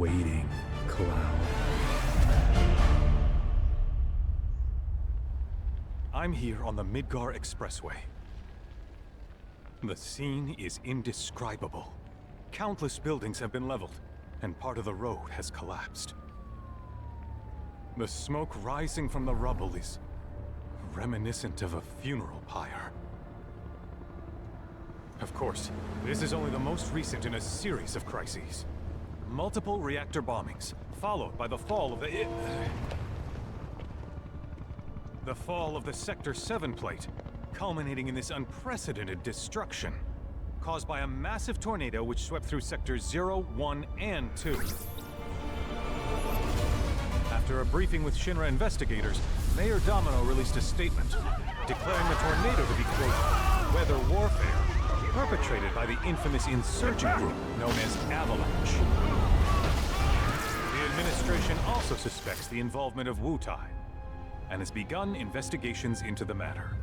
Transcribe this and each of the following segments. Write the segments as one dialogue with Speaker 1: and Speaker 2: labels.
Speaker 1: waiting cloud.
Speaker 2: I'm here on the Midgar Expressway. The scene is indescribable. Countless buildings have been leveled, and part of the road has collapsed. The smoke rising from the rubble is reminiscent of a funeral pyre. Of course, this is only the most recent in a series of crises. Multiple reactor bombings, followed by the fall of the Sector 7 plate, culminating in this unprecedented destruction, caused by a massive tornado which swept through Sectors 0, 1, and 2. After a briefing with Shinra investigators, Mayor Domino released a statement, declaring the tornado to be, quote, weather warfare, perpetrated by the infamous insurgent group known as Avalanche. The administration also suspects the involvement of Wutai, and has begun investigations into the matter.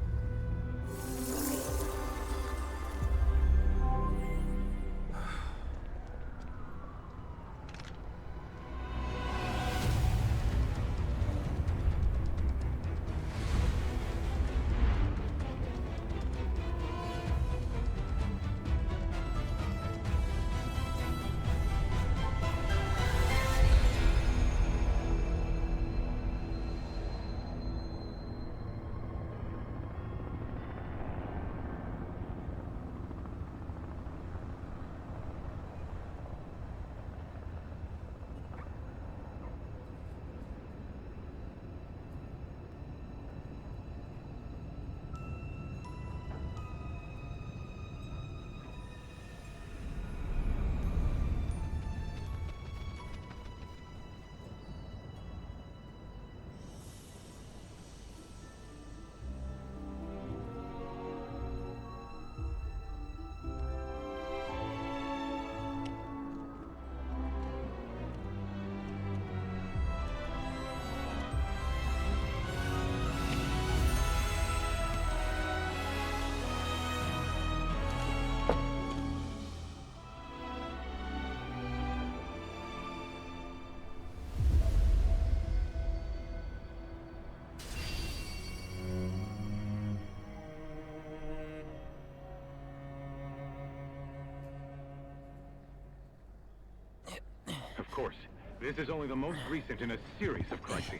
Speaker 2: Of course, this is only the most recent in a series of crises.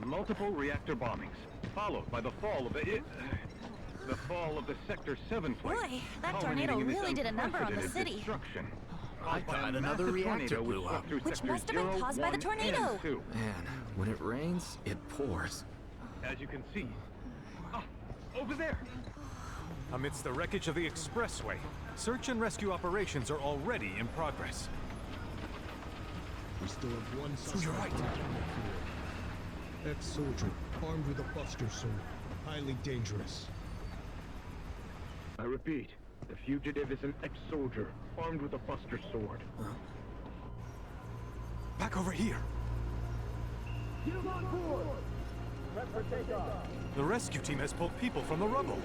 Speaker 2: Multiple reactor bombings, followed by the fall of the Sector 7 plate.
Speaker 3: Boy, that tornado really did a number on the city.
Speaker 4: I thought another reactor blew up.
Speaker 3: Which must have been caused by the tornado.
Speaker 4: Man, when it rains, it pours.
Speaker 2: As you can see. Ah, over there! Amidst the wreckage of the expressway, search and rescue operations are already in progress.
Speaker 5: We still have one suspect.
Speaker 2: You're right.
Speaker 5: Ex-soldier, armed with a buster sword. Highly dangerous.
Speaker 6: I repeat, the fugitive is an ex-soldier, armed with a buster sword.
Speaker 2: Back over here.
Speaker 6: Get him on board! Prep for takeoff.
Speaker 2: The rescue team has pulled people from the rubble.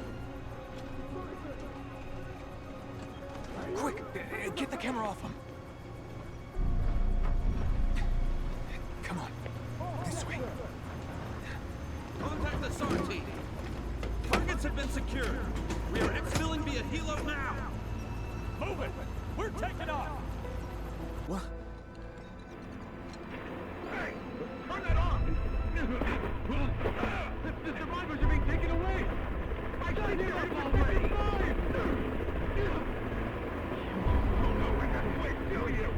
Speaker 2: Quick, get the camera off them. Come on, this way.
Speaker 7: Contact the SAR team. Targets have been secured. We are exfilling via helo now. Move it! We're taking off!
Speaker 4: What?
Speaker 6: Hey! Turn that off! The survivors are being taken away! I got it already! Oh no, I have to wait, kill you!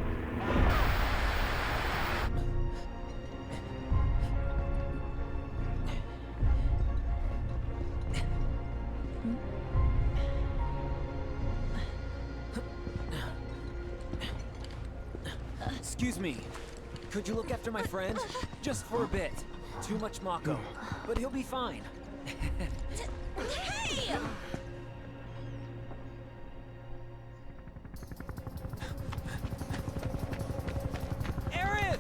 Speaker 8: Excuse me. Could you look after my friend? Just for a bit. Too much Mako. But he'll be fine.
Speaker 3: Hey!
Speaker 8: Aerith!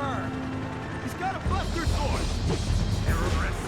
Speaker 7: Fire! He's got a buster sword! Terrorist!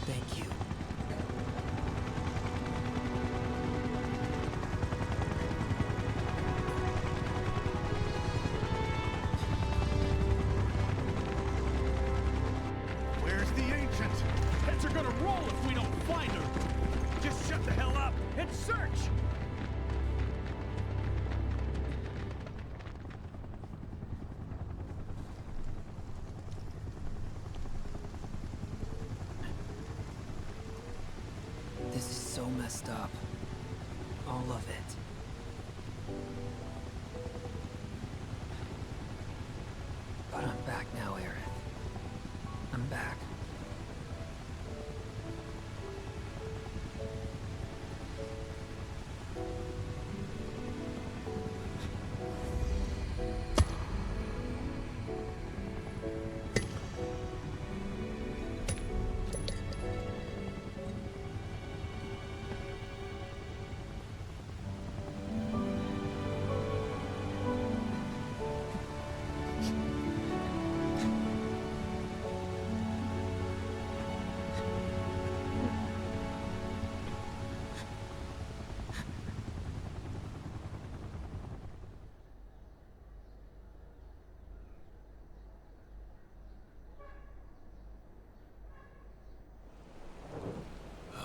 Speaker 8: Thank you.
Speaker 7: Where's the ancient? Heads are gonna roll if we don't find her! Just shut the hell up and search!
Speaker 8: This is so messed up. All of it. But I'm back now, Aerith. I'm back.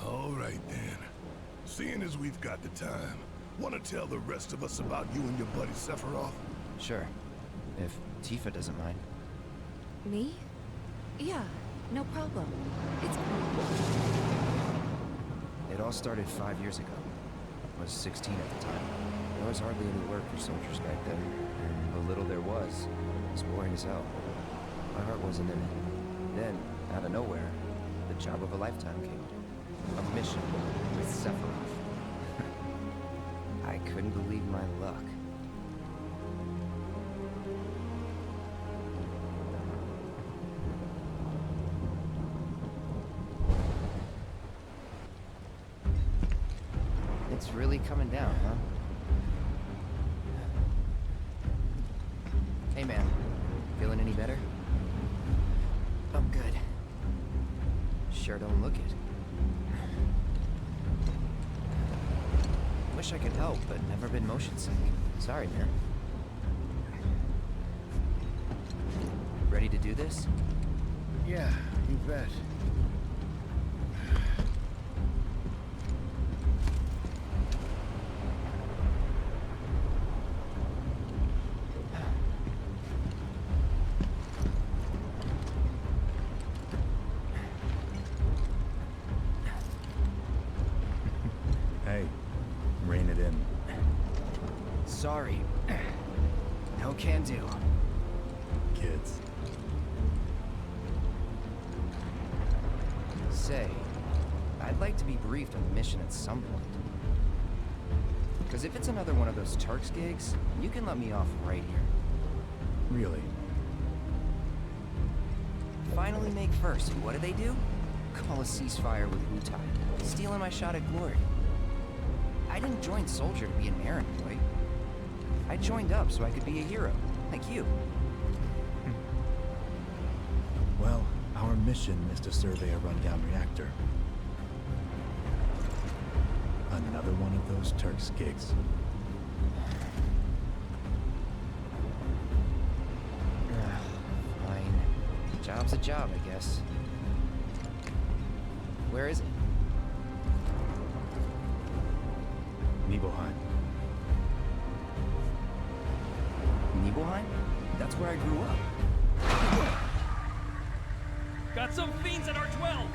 Speaker 1: All right, then. Seeing as we've got the time, want to tell the rest of us about you and your buddy Sephiroth?
Speaker 9: Sure. If Tifa doesn't mind.
Speaker 3: Me? Yeah, no problem. It's cool.
Speaker 9: It all started 5 years ago. I was 16 at the time. There was hardly any work for soldiers back then, and the little there was boring as hell. My heart wasn't in it. Then, out of nowhere, the job of a lifetime came. A mission with Sephiroth. I couldn't believe my luck. It's really coming down, huh? Hey man, feeling any better? Oh good. Sure don't look it. Wish I could help, but never been motion sick. Sorry, man. Ready to do this?
Speaker 1: Yeah, you bet.
Speaker 10: Hey, rein it in.
Speaker 9: Sorry. No can do.
Speaker 10: Kids.
Speaker 9: Say, I'd like to be briefed on the mission at some point. Because if it's another one of those Turks gigs, you can let me off right here.
Speaker 10: Really?
Speaker 9: Finally make first. What do? Call a ceasefire with Wutai. Stealing my shot at glory. I didn't join Soldier to be an errand boy. I joined up so I could be a hero, like you.
Speaker 10: Well, our mission is to survey a rundown reactor. Another one of those Turks gigs.
Speaker 9: Fine. Job's a job, I guess. Where is it?
Speaker 10: Nibelheim.
Speaker 9: Nibelheim? That's where I grew up.
Speaker 7: Got some fiends at R12!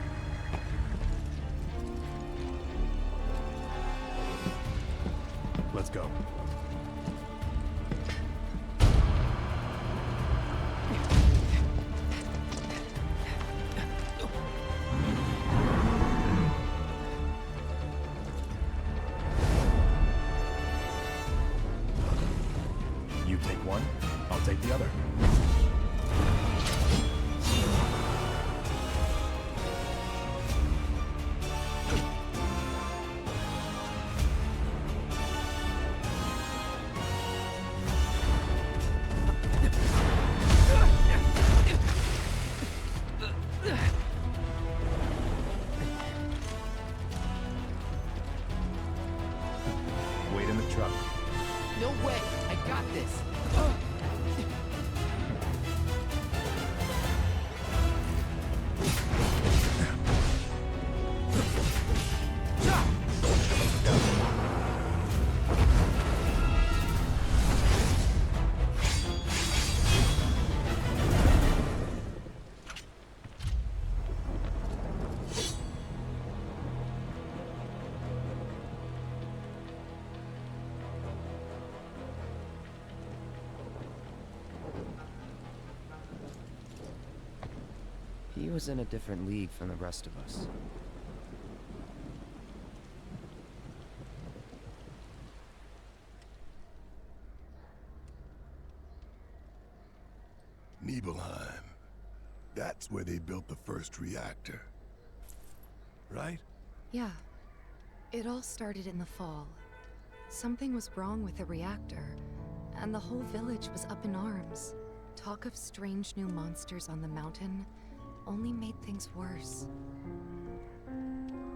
Speaker 10: Let's go. You take one, I'll take the other. Wait in the truck.
Speaker 8: No way! I got this!
Speaker 9: He was in a different league from the rest of us.
Speaker 1: Nibelheim. That's where they built the first reactor. Right?
Speaker 3: Yeah. It all started in the fall. Something was wrong with the reactor, and the whole village was up in arms. Talk of strange new monsters on the mountain only made things worse.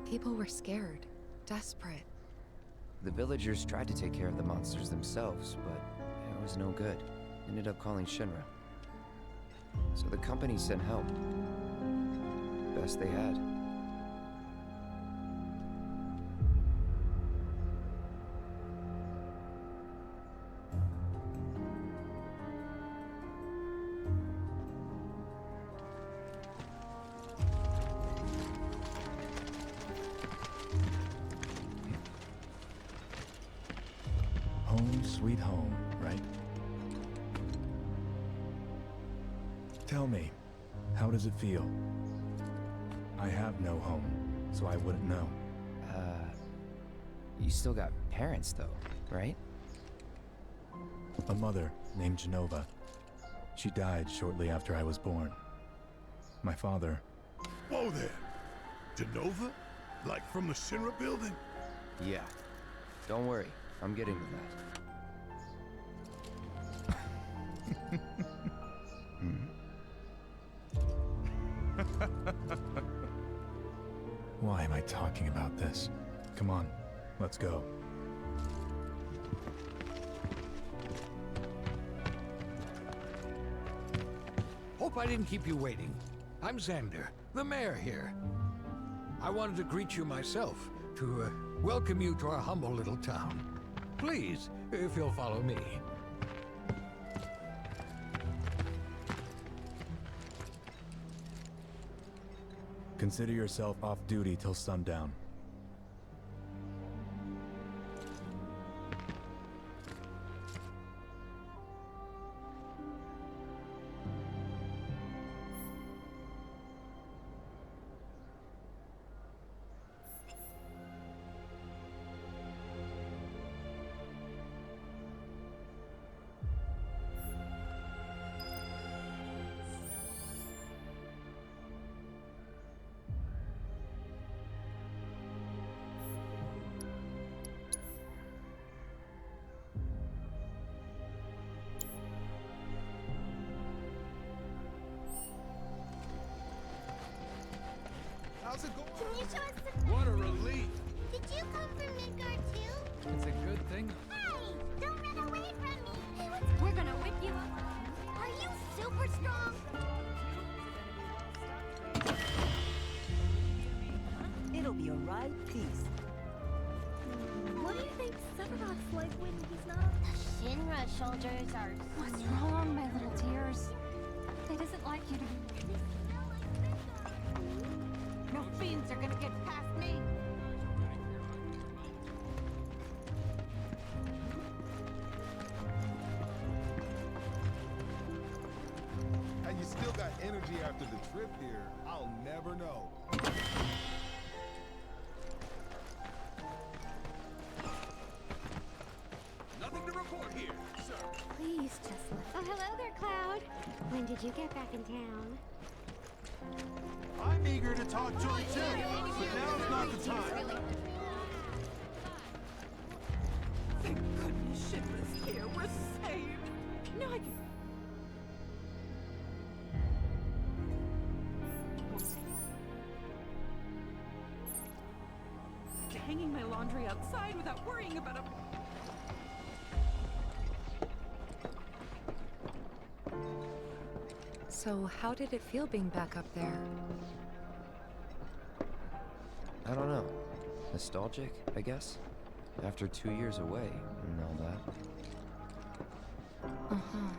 Speaker 3: People were scared, desperate.
Speaker 9: The villagers tried to take care of the monsters themselves, but it was no good. Ended up calling Shinra. So the company sent help. Best they had.
Speaker 10: Home sweet home, right? Tell me, how does it feel? I have no home, so I wouldn't know.
Speaker 9: You still got parents though, right?
Speaker 10: A mother named Genova. She died shortly after I was born. My father...
Speaker 1: Whoa there! Genova? Like from the Shinra building?
Speaker 9: Yeah. Don't worry, I'm getting to that.
Speaker 10: Why am I talking about this? Come on, let's go.
Speaker 11: Hope I didn't keep you waiting. I'm Xander, the mayor here. I wanted to greet you myself, to welcome you to our humble little town. Please, if you'll follow me.
Speaker 10: Consider yourself off duty till sundown.
Speaker 12: Can you show us some...
Speaker 11: What a relief!
Speaker 12: Did you come from Midgard too?
Speaker 11: It's a good thing.
Speaker 12: Hey! Don't run away from me! We're gonna whip you up. Are you super strong?
Speaker 13: It'll be a right piece.
Speaker 12: What do you think Sephiroth's like when he's not? The Shinra soldiers are...
Speaker 3: What's wrong, my little dears? They doesn't like you to be...
Speaker 13: No fiends are gonna get past me.
Speaker 14: And you still got energy after the trip here. I'll never know.
Speaker 7: Nothing to report here, sir.
Speaker 12: Please just let... Oh, hello there, Cloud. When did you get back in town?
Speaker 7: I'm eager to talk joy too, but now's not the time.
Speaker 13: Thank goodness Shinra's here. We're saved. Now I can... Hanging my laundry outside without worrying about a...
Speaker 3: So, how did it feel being back up there?
Speaker 9: I don't know. Nostalgic, I guess? After 2 years away and all that.
Speaker 3: Uh-huh.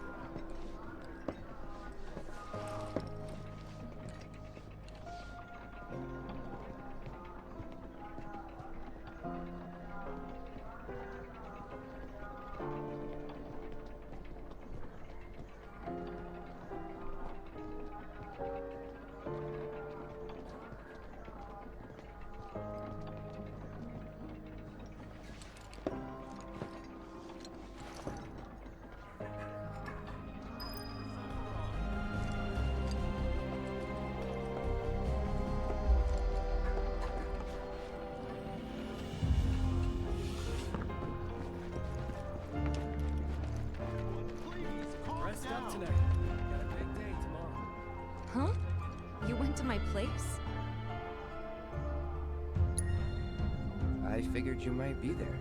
Speaker 8: Rest up tonight. Got a big day tomorrow.
Speaker 3: Huh? You went to my place?
Speaker 9: I figured you might be there.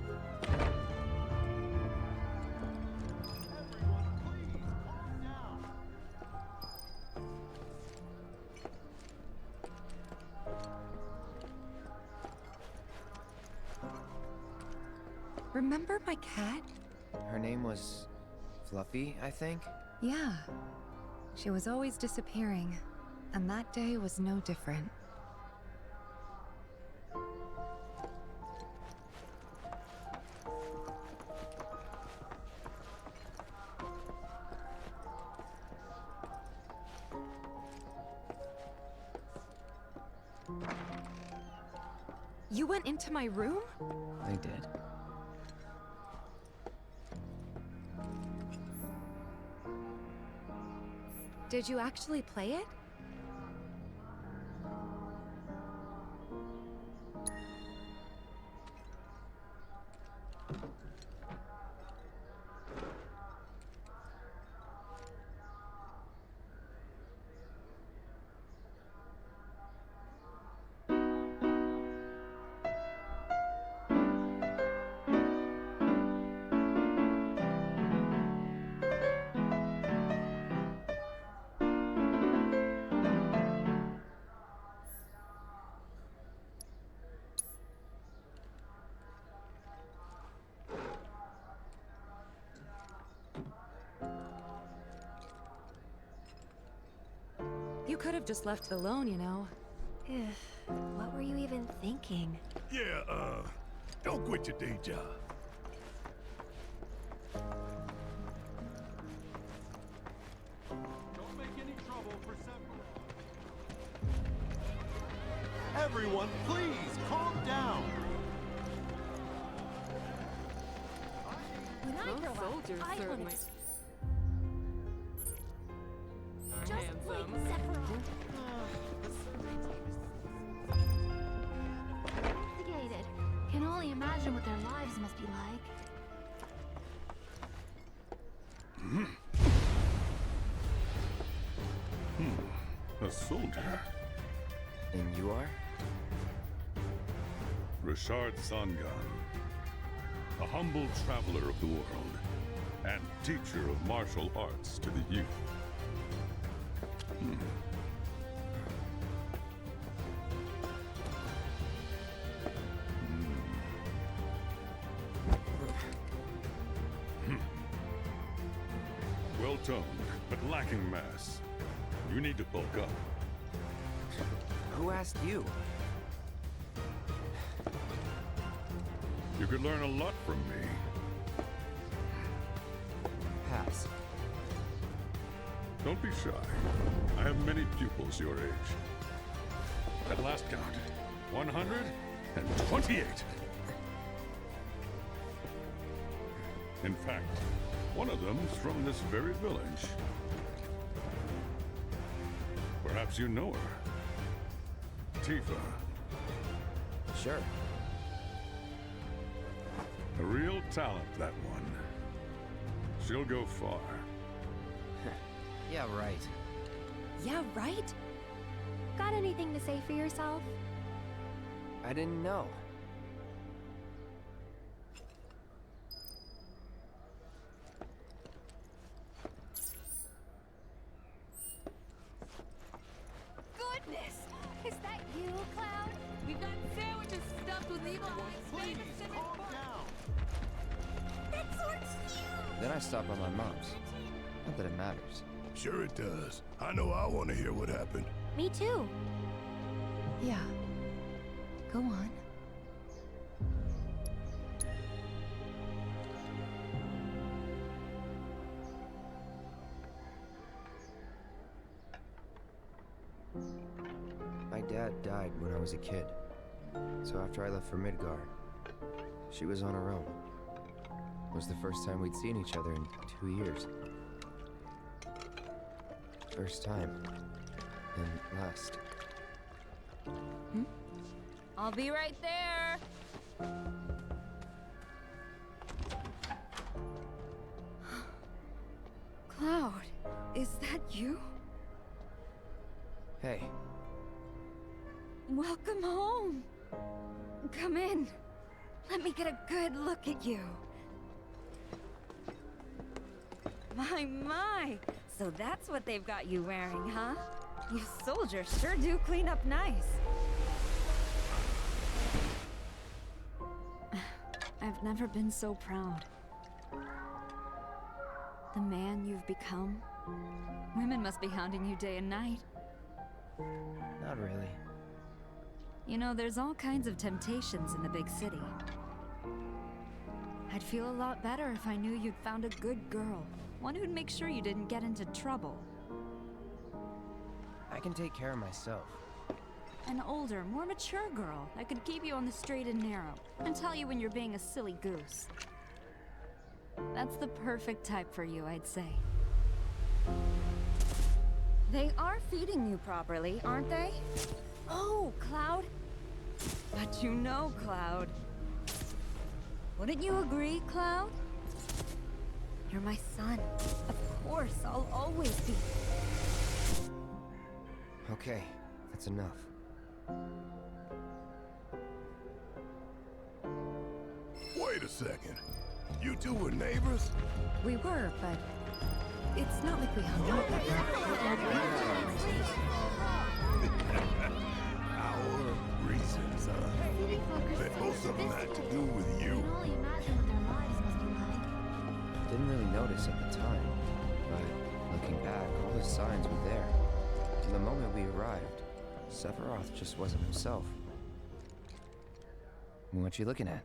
Speaker 3: Remember my cat?
Speaker 9: Her name was Fluffy, I think?
Speaker 3: Yeah. She was always disappearing, and that day was no different. You went into my room?
Speaker 9: I did.
Speaker 3: Did you actually play it? You could have just left it alone, you know.
Speaker 12: What were you even thinking?
Speaker 1: Yeah, don't quit your day job.
Speaker 7: Don't make any trouble for Sephiroth. Everyone, please calm down.
Speaker 12: When I grow up,
Speaker 13: soldiers,
Speaker 12: I
Speaker 13: certainly.
Speaker 12: want to just like Sephiroth. Investigated. Can only imagine what their lives must be like.
Speaker 1: A soldier.
Speaker 9: And you are?
Speaker 15: Rashard Sangan, a humble traveler of the world, and teacher of martial arts to the youth. Well-toned, but lacking mass. You need to bulk up.
Speaker 9: Who asked you?
Speaker 15: You could learn a lot from me.
Speaker 9: Pass.
Speaker 15: Don't be shy. I have many pupils your age. At last count, 128. In fact, one of them's from this very village. Perhaps you know her. Tifa.
Speaker 9: Sure.
Speaker 15: A real talent, that one. She'll go far.
Speaker 9: Yeah, right.
Speaker 12: Yeah, right? Got anything to say for yourself?
Speaker 9: I didn't know.
Speaker 12: Goodness! Is that you, Cloud?
Speaker 13: We've got sandwiches stuffed with evil eyes. Please, calm down.
Speaker 12: That sword's you!
Speaker 9: Then I stopped by my mom's. Not that it matters.
Speaker 1: Sure it does. I know I want to hear what happened.
Speaker 12: Me too.
Speaker 3: Yeah. Go on.
Speaker 9: My dad died when I was a kid. So after I left for Midgar, she was on her own. It was the first time we'd seen each other in 2 years. First time. And last.
Speaker 13: I'll be right there.
Speaker 3: Cloud, is that you?
Speaker 9: Hey.
Speaker 3: Welcome home. Come in. Let me get a good look at you.
Speaker 16: My. So that's what they've got you wearing, huh? You soldiers sure do clean up nice. I've never been so proud. The man you've become. Women must be hounding you day and night.
Speaker 9: Not really.
Speaker 16: You know, there's all kinds of temptations in the big city. I'd feel a lot better if I knew you'd found a good girl. One who'd make sure you didn't get into trouble.
Speaker 9: I can take care of myself.
Speaker 16: An older, more mature girl that could keep you on the straight and narrow and tell you when you're being a silly goose. That's the perfect type for you, I'd say. They are feeding you properly, aren't they? Oh, Cloud. But you know, Cloud. Wouldn't you agree, Cloud? You're my son. Of course, I'll always be.
Speaker 9: Okay, that's enough.
Speaker 1: Wait a second. You two were neighbors?
Speaker 3: We were, but it's not like we hung out that
Speaker 1: Our reasons, huh? That most of them had to do with you.
Speaker 9: Didn't really notice at the time, but looking back, all the signs were there. From the moment we arrived, Sephiroth just wasn't himself. What you looking at?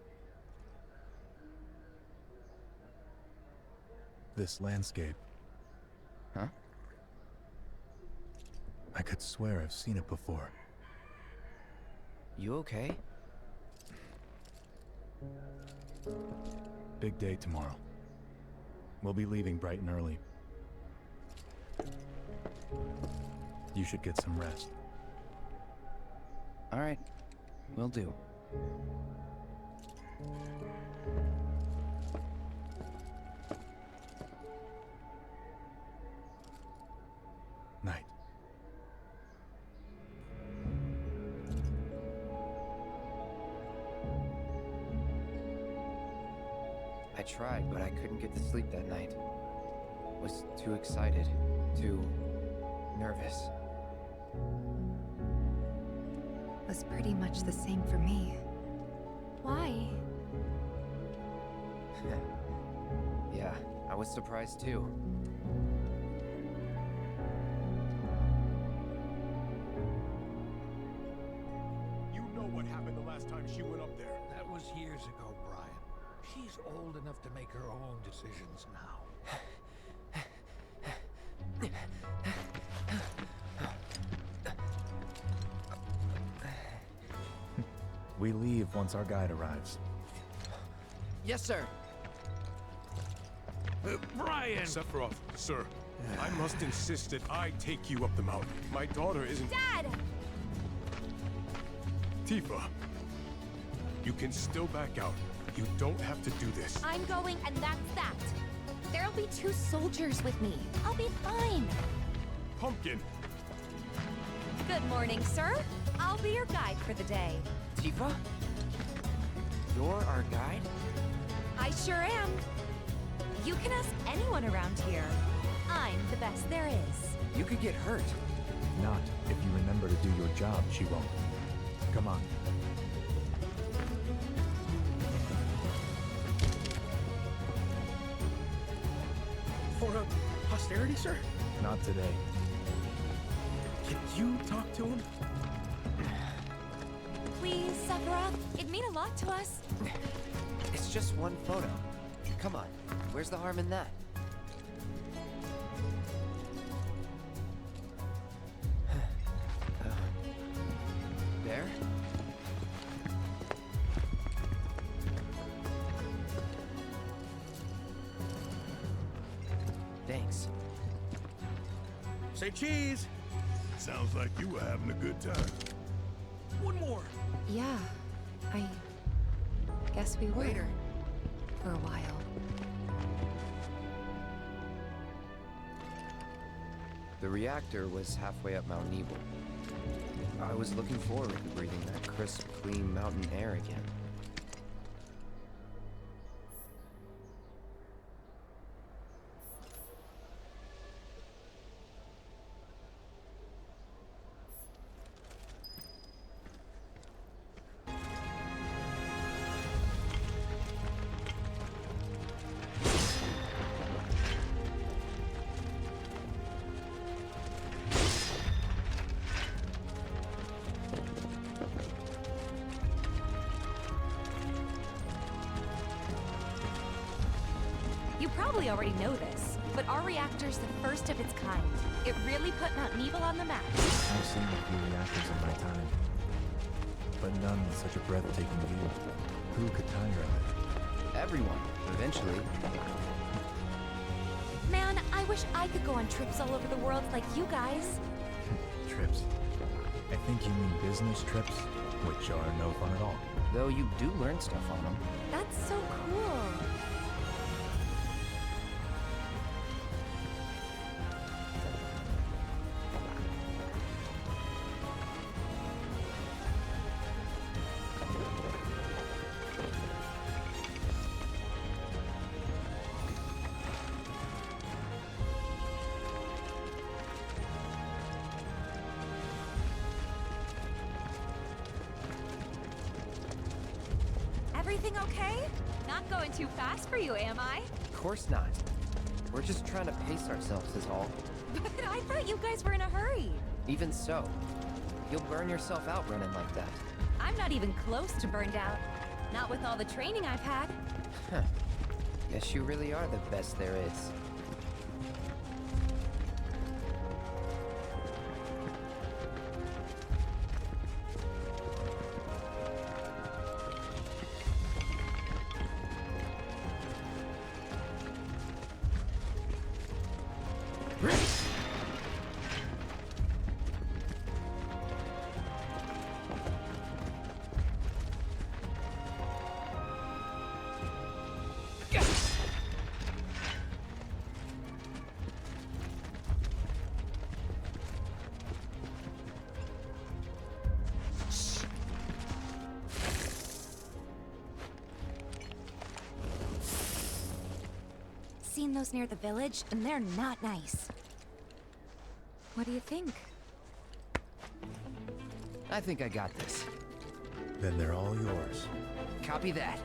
Speaker 10: This landscape.
Speaker 9: Huh?
Speaker 10: I could swear I've seen it before.
Speaker 9: You okay?
Speaker 10: Big day tomorrow. We'll be leaving bright and early. You should get some rest.
Speaker 9: All right, will do.
Speaker 10: Night.
Speaker 9: I tried, but I couldn't get to sleep that night. Was too excited, too nervous.
Speaker 3: Was pretty much the same for me. Why?
Speaker 9: Yeah, I was surprised too.
Speaker 5: You know what happened the last time she went up there.
Speaker 11: That was years ago, Brian. She's old enough to make her own decisions now.
Speaker 10: We leave once our guide arrives.
Speaker 9: Yes, sir.
Speaker 7: Brian!
Speaker 1: Sephiroth, sir, I must insist that I take you up the mountain. My daughter isn't...
Speaker 12: Dad!
Speaker 1: Tifa, you can still back out. You don't have to do this.
Speaker 12: I'm going, and that's that. There'll be 2 soldiers with me. I'll be fine.
Speaker 1: Pumpkin!
Speaker 16: Good morning, sir. I'll be your guide for the day.
Speaker 9: Tifa? You're our guide?
Speaker 16: I sure am. You can ask anyone around here. I'm the best there is.
Speaker 9: You could get hurt.
Speaker 10: Not if you remember to do your job, she won't. Come on.
Speaker 4: For a posterity, sir?
Speaker 10: Not today.
Speaker 4: Can you talk to him?
Speaker 16: Please, Sephiroth. It'd mean a lot to us.
Speaker 9: It's just one photo. Come on, where's the harm in that? There? Thanks.
Speaker 4: Say cheese!
Speaker 1: Sounds like you were having a good time.
Speaker 4: One more!
Speaker 3: Yeah, I guess we were.
Speaker 9: Later.
Speaker 3: For a while.
Speaker 9: The reactor was halfway up Mount Nebel. I was looking forward to breathing that crisp, clean mountain air again.
Speaker 16: You probably already know this, but our reactor's the first of its kind. It really put Mount Nebel on the map.
Speaker 10: I've seen a few reactors in my time, but none with such a breathtaking view. Who could tire of it?
Speaker 9: Everyone, eventually.
Speaker 16: Man, I wish I could go on trips all over the world like you guys.
Speaker 10: Trips. I think you mean business trips, which are no fun at all.
Speaker 9: Though you do learn stuff on them.
Speaker 16: That's so cool. Everything okay? Not going too fast for you, am I?
Speaker 9: Of course not. We're just trying to pace ourselves is all.
Speaker 16: But I thought you guys were in a hurry.
Speaker 9: Even so, you'll burn yourself out running like that.
Speaker 16: I'm not even close to burned out. Not with all the training I've had.
Speaker 9: Huh. Guess you really are the best there is.
Speaker 3: seen those near the village, and they're not nice. What do you think?
Speaker 9: I think I got this.
Speaker 10: Then they're all yours.
Speaker 9: Copy that.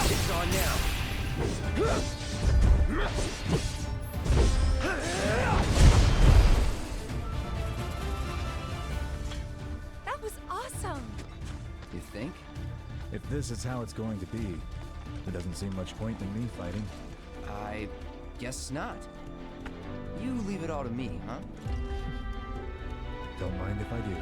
Speaker 9: It's on now.
Speaker 3: That was awesome!
Speaker 9: You think?
Speaker 10: If this is how it's going to be, there doesn't seem much point in me fighting.
Speaker 9: I guess not. You leave it all to me, huh?
Speaker 10: Don't mind if I do.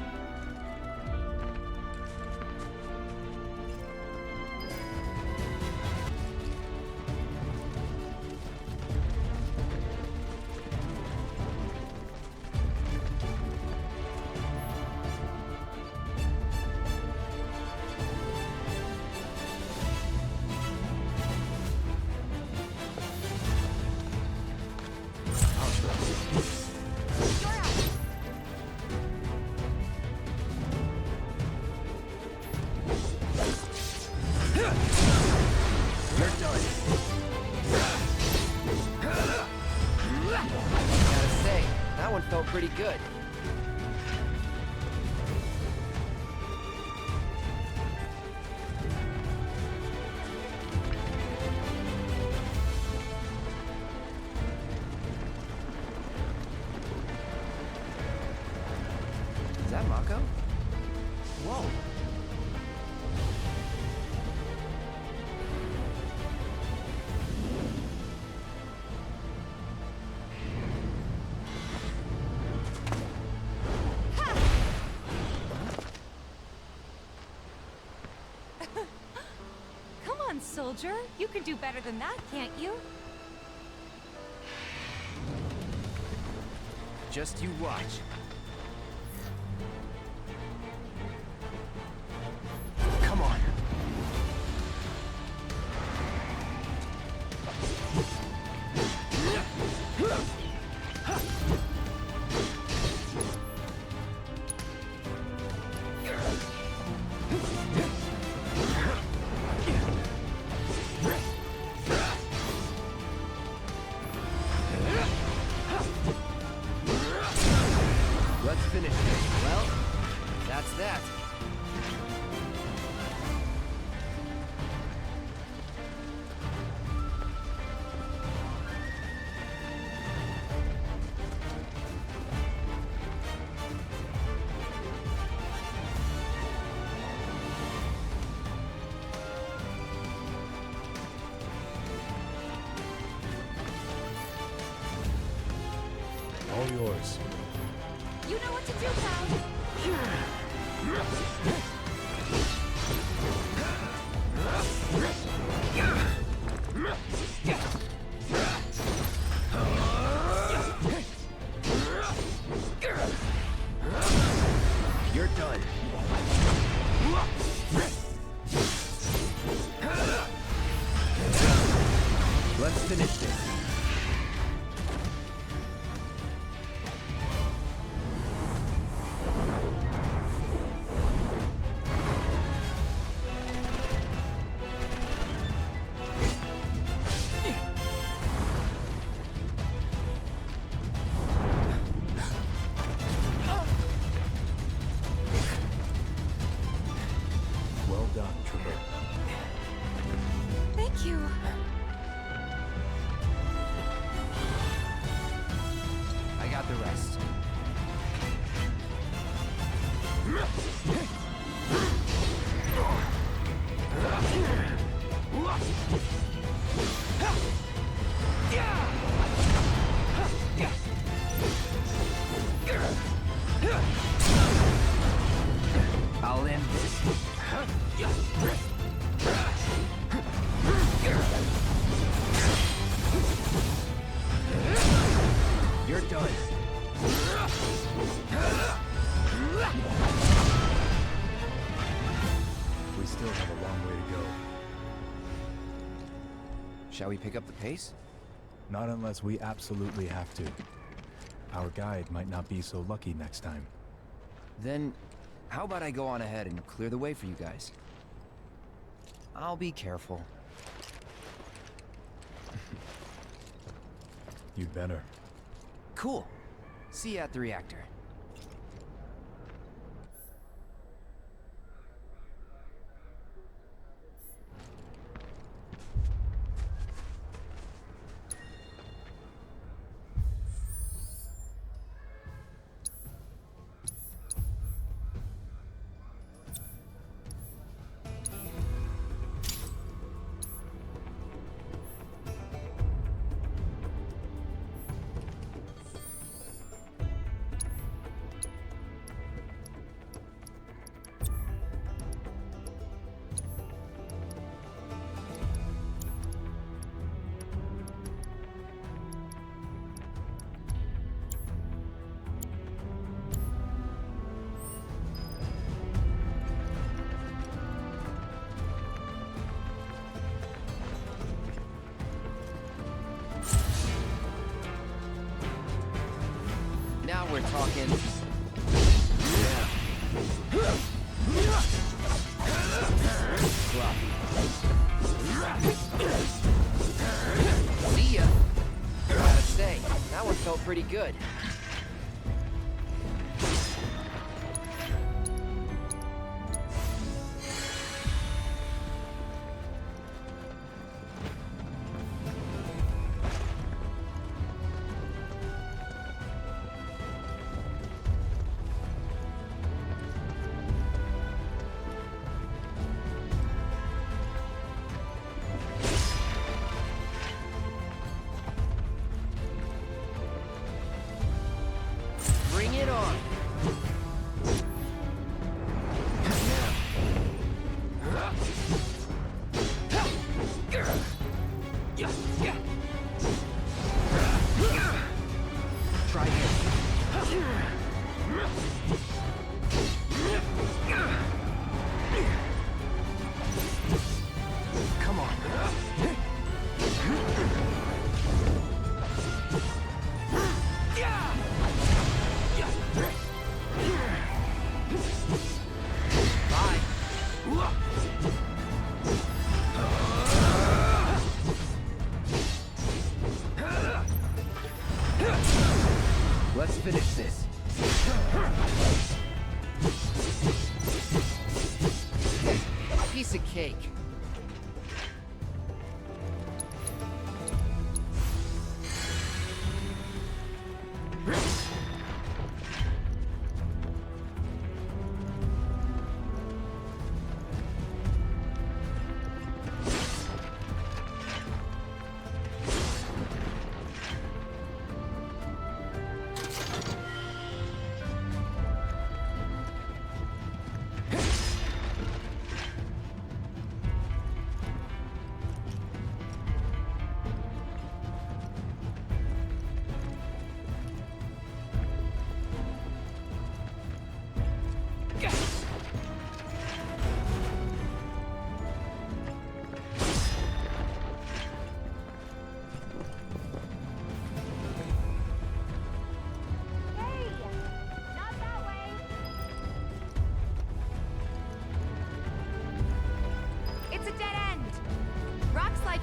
Speaker 9: Felt pretty good. Is that Mako? Whoa.
Speaker 3: Soldier, you can do better than that, can't you?
Speaker 9: Just you watch. Come on. Let's finish this. Well, that's that.
Speaker 10: All yours.
Speaker 3: You know what to do, Cloud.
Speaker 9: You're done. Let's finish this.
Speaker 10: Well done, Trooper.
Speaker 3: Thank you.
Speaker 9: I got the rest. I'll end this. You're done.
Speaker 10: We still have a long way to go.
Speaker 9: Shall we pick up the pace?
Speaker 10: Not unless we absolutely have to. Our guide might not be so lucky next time.
Speaker 9: Then, How about I go on ahead and clear the way for you guys? I'll be careful.
Speaker 10: You'd better.
Speaker 9: Cool. See you at the reactor. Now we're talking. See ya. Gotta say, that one felt pretty good. Bring it on. Try this. Come on. Let's finish this. Piece of cake.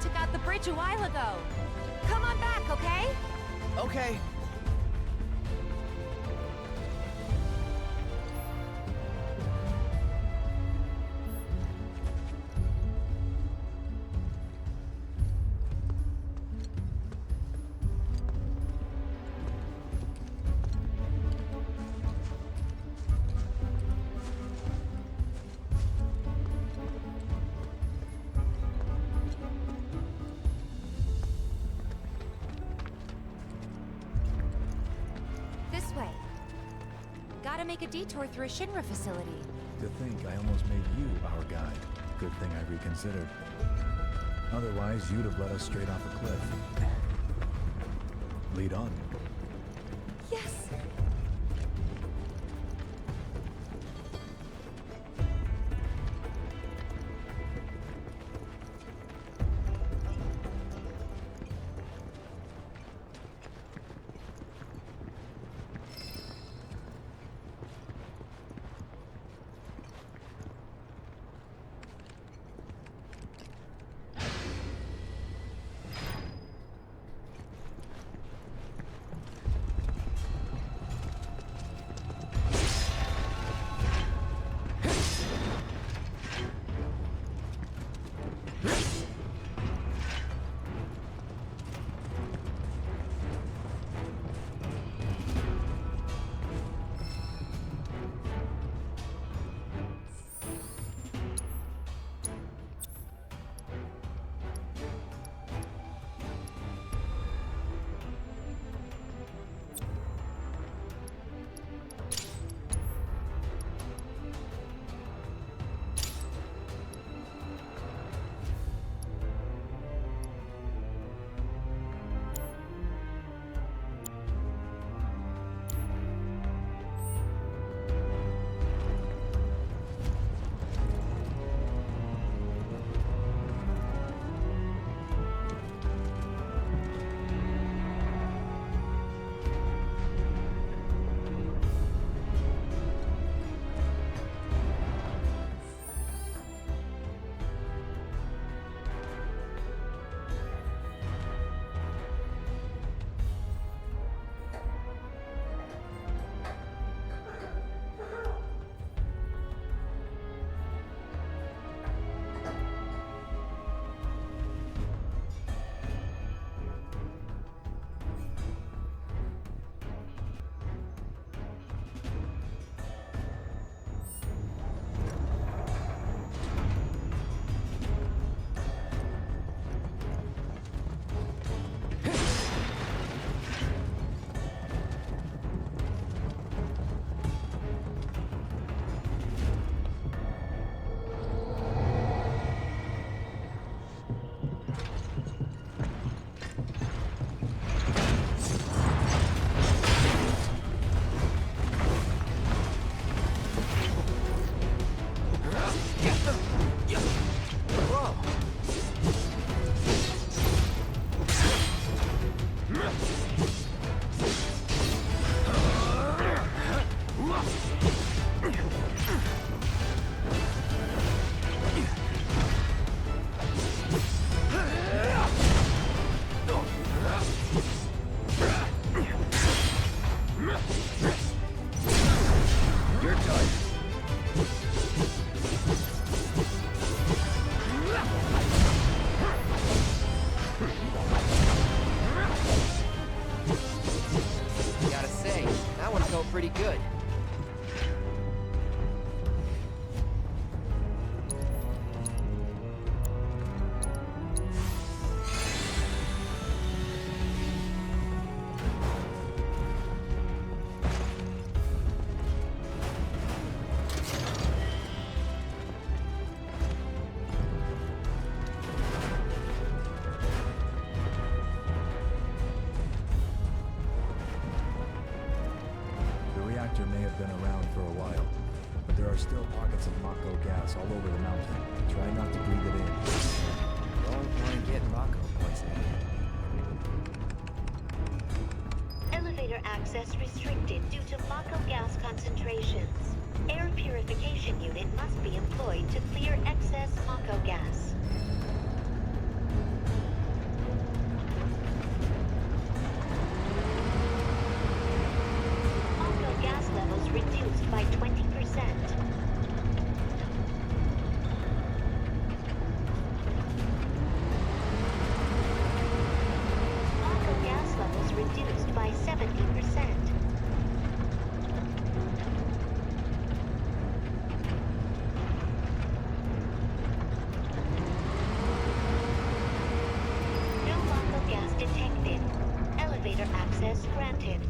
Speaker 3: Took out the bridge a while ago. Come on back, okay?
Speaker 9: Okay.
Speaker 3: Gotta make a detour through a Shinra facility.
Speaker 10: To think I almost made you our guide. Good thing I reconsidered. Otherwise, you'd have let us straight off a cliff. Lead on.
Speaker 3: Yes!
Speaker 9: pretty good.
Speaker 10: May have been around for a while, but there are still pockets of Mako gas all over the mountain. Try not to breathe it in.
Speaker 9: Don't want to get Mako poisoning.
Speaker 17: Elevator access restricted due to Mako gas concentrations. Air purification unit must be employed to clear excess Mako gas. Levels reduced by 20%. Mako gas levels reduced by 70%. No Mako gas detected. Elevator access granted.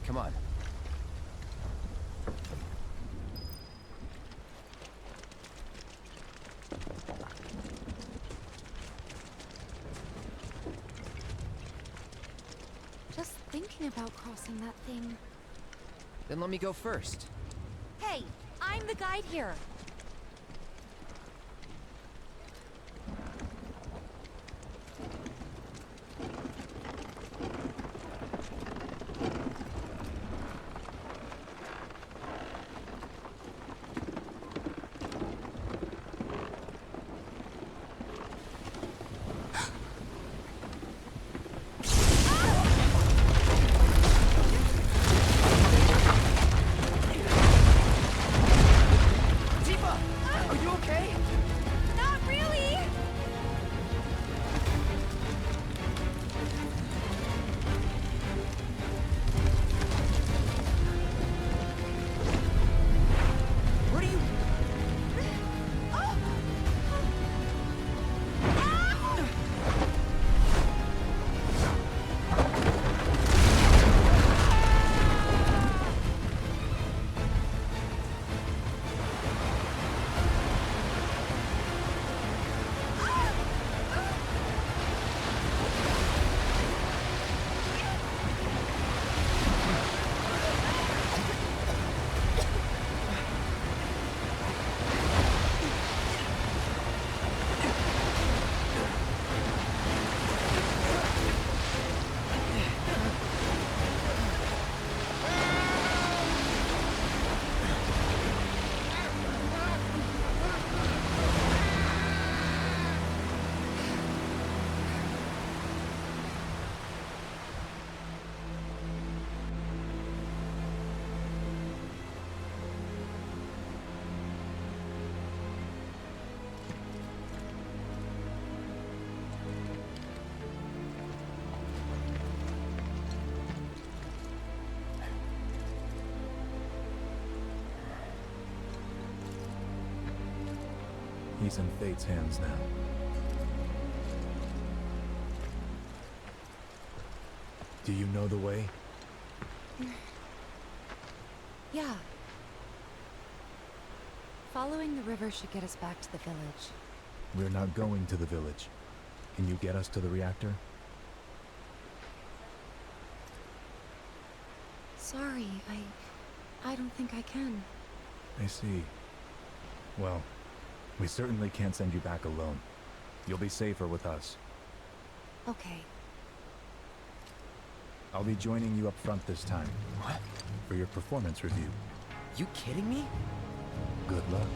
Speaker 9: Come on.
Speaker 3: Just thinking about crossing that thing.
Speaker 9: Then let me go first.
Speaker 16: Hey, I'm the guide here.
Speaker 13: Damn!
Speaker 10: He's in Fate's hands now. Do you know the way?
Speaker 3: Yeah. Following the river should get us back to the village.
Speaker 10: We're not going to the village. Can you get us to the reactor?
Speaker 3: Sorry, I don't think I can.
Speaker 10: I see. Well, we certainly can't send you back alone. You'll be safer with us.
Speaker 3: Okay.
Speaker 10: I'll be joining you up front this time.
Speaker 8: What?
Speaker 10: For your performance review.
Speaker 8: You kidding me?
Speaker 10: Good luck.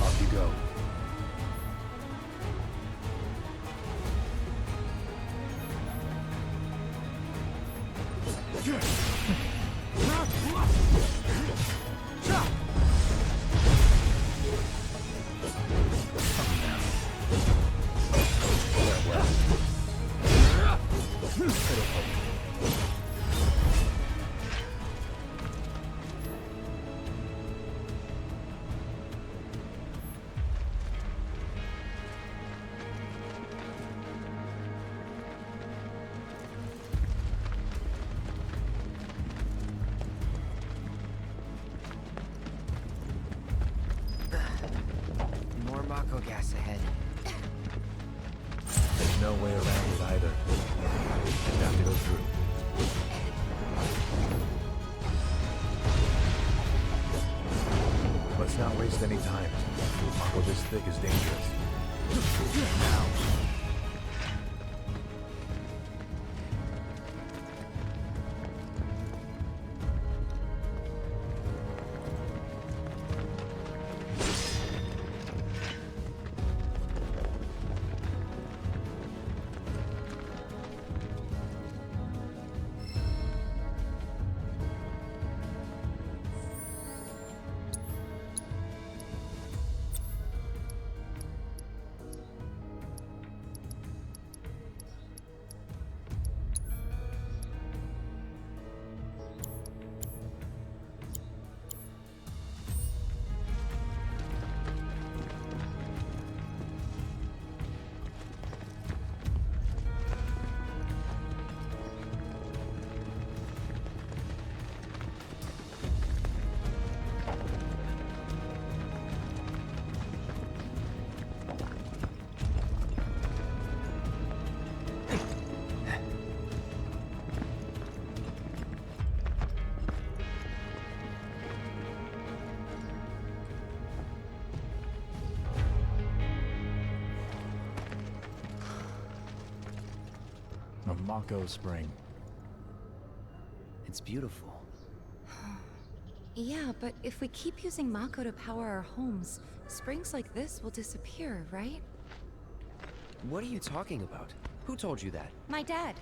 Speaker 10: Off you go.
Speaker 9: More Mako gas ahead.
Speaker 10: There's no way around it either. You have to go through. Let's not waste any time. Mako this thick is dangerous. Now. A Mako spring.
Speaker 9: It's beautiful.
Speaker 3: Yeah, but if we keep using Mako to power our homes, springs like this will disappear, right?
Speaker 9: What are you talking about? Who told you that?
Speaker 16: My dad.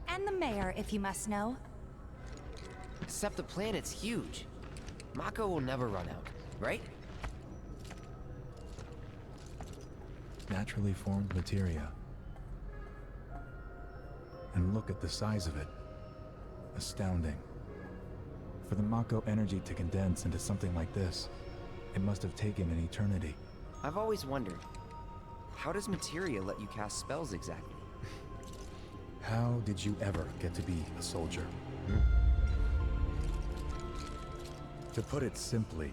Speaker 16: And the mayor, if you must know.
Speaker 9: Except the planet's huge. Mako will never run out, right?
Speaker 10: Naturally formed materia. And look at the size of it. Astounding. For the Mako energy to condense into something like this, it must have taken an eternity.
Speaker 9: I've always wondered, how does materia let you cast spells exactly?
Speaker 10: How did you ever get to be a soldier? To put it simply,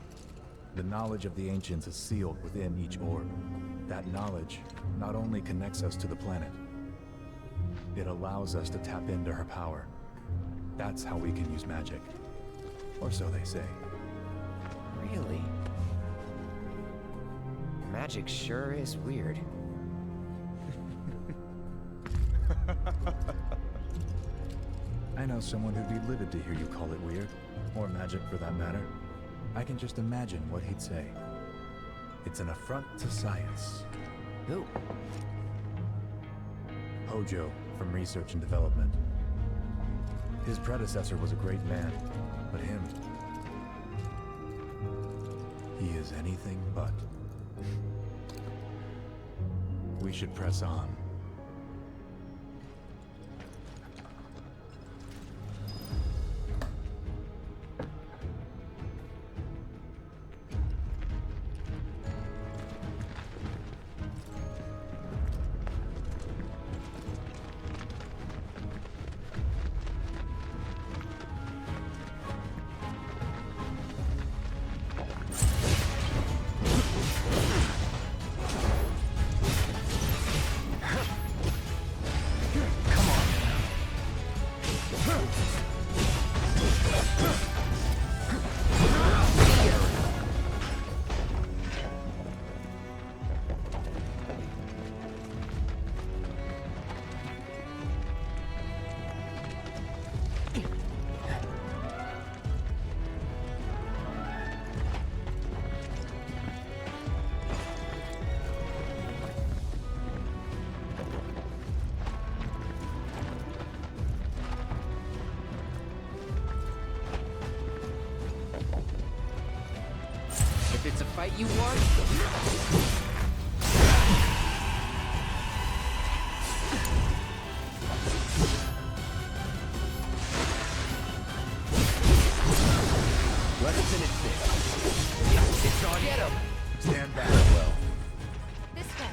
Speaker 10: the knowledge of the ancients is sealed within each orb. That knowledge not only connects us to the planet, it allows us to tap into her power. That's how we can use magic. Or so they say.
Speaker 9: Really? Magic sure is weird.
Speaker 10: I know someone who'd be livid to hear you call it weird, or magic for that matter. I can just imagine what he'd say. It's an affront to science.
Speaker 9: Who?
Speaker 10: Hojo, from Research and Development. His predecessor was a great man, but him... he is anything but. We should press on.
Speaker 9: If it's a fight you want...
Speaker 14: Let us finish this. It's on. Get him! Stand back. Well.
Speaker 3: This way.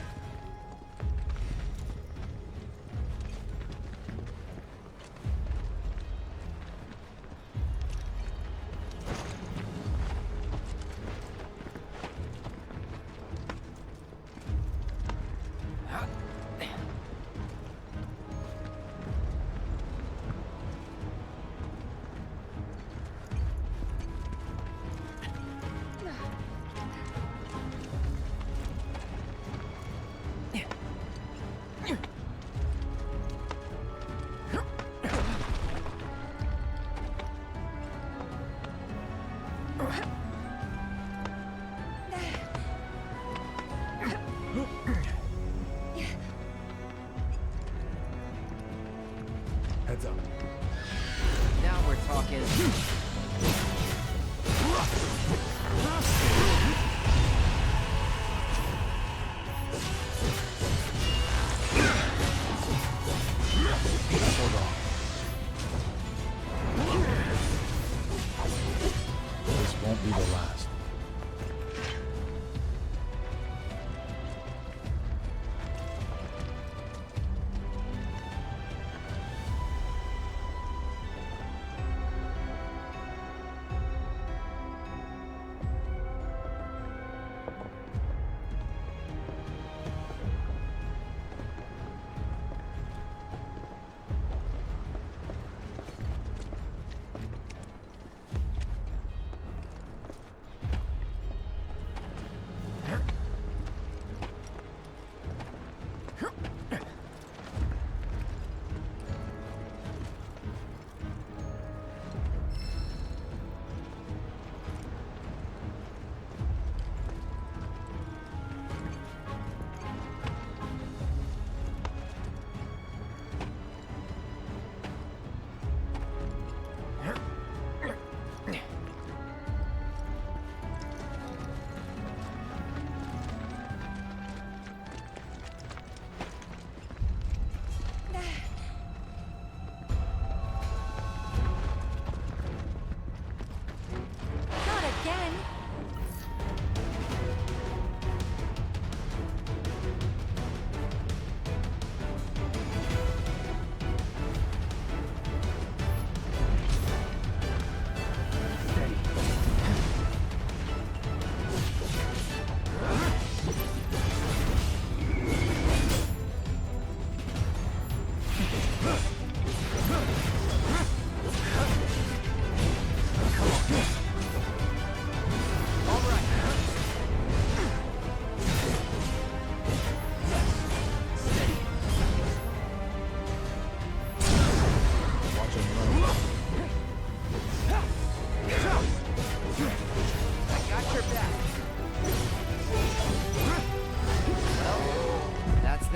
Speaker 10: Heads up.
Speaker 9: Now we're talking.
Speaker 10: Hold on. This won't be the last.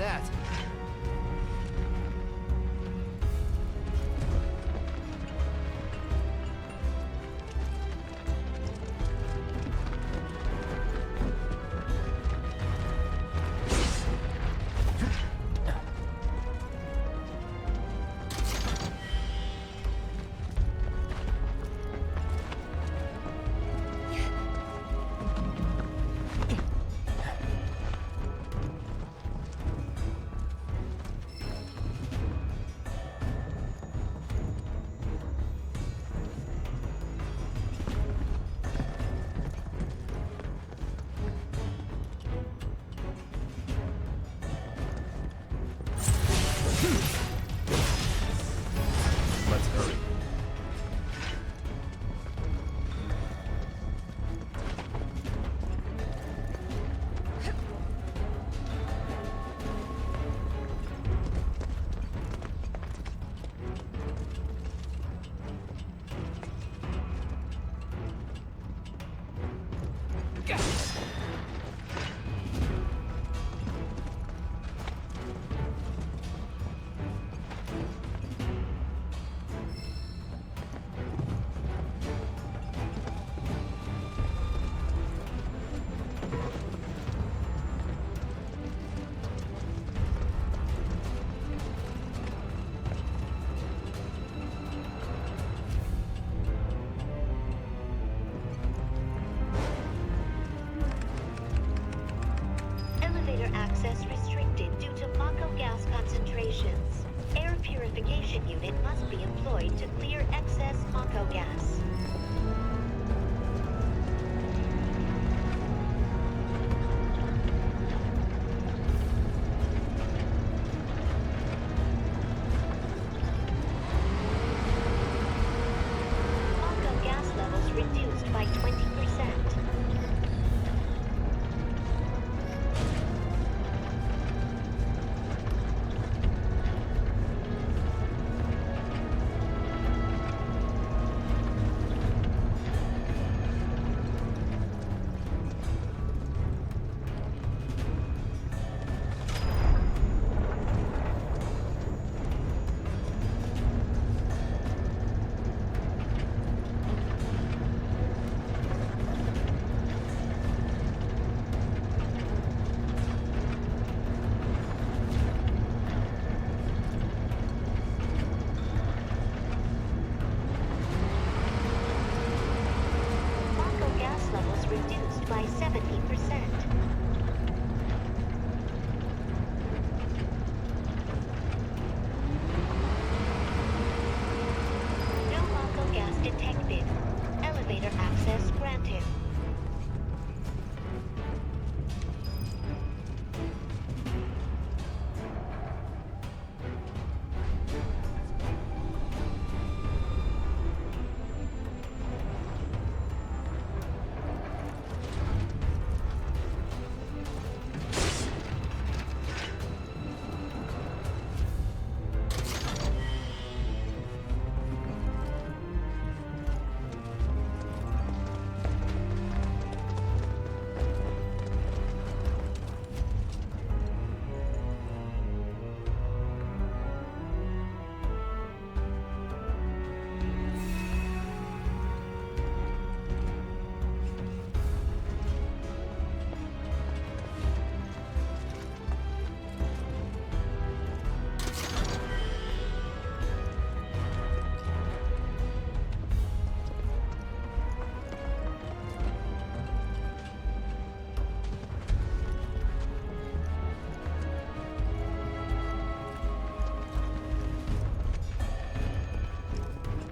Speaker 9: that.
Speaker 10: Let's hurry.
Speaker 17: Elevator access restricted due to Mako gas concentrations. Air purification unit must be employed to clear excess Mako gas. Mako gas levels reduced by 20%. Mako gas levels reduced by 70%. No Mako gas detected. Elevator access granted.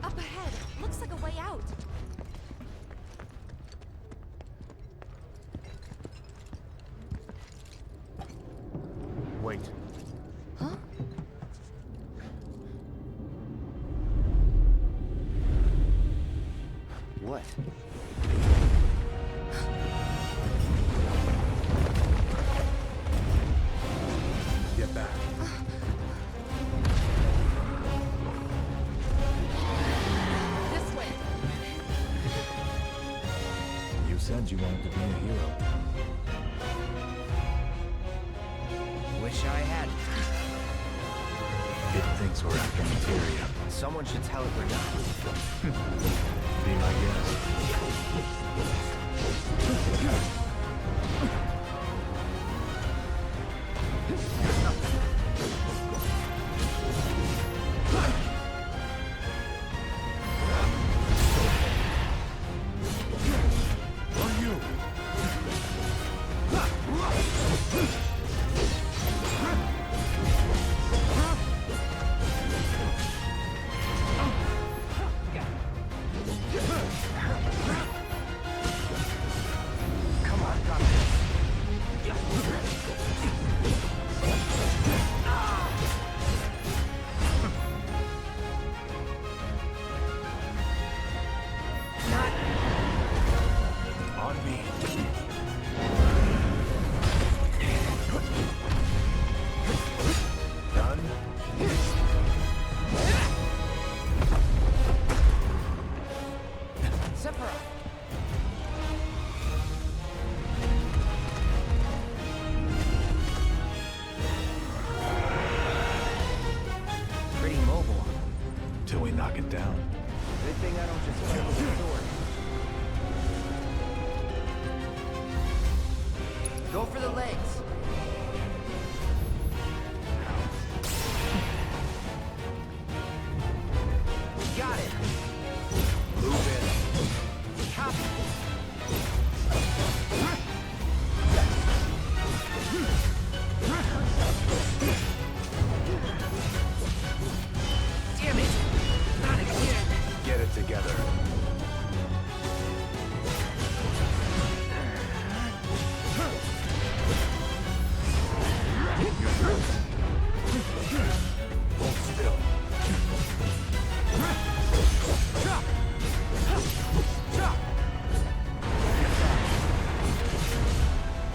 Speaker 3: Up ahead. Looks like a way out.
Speaker 10: Wait.
Speaker 3: Huh?
Speaker 9: What?
Speaker 10: Get back.
Speaker 3: This way.
Speaker 10: You said you wanted to be a hero.
Speaker 9: Wish I had.
Speaker 10: It thinks we're after materia.
Speaker 9: Someone should tell it we're not.
Speaker 10: Be my guest.
Speaker 9: Go for the legs. Got it. Move it. Copy. Damn it. Not again.
Speaker 10: Get it together.
Speaker 2: Hold still.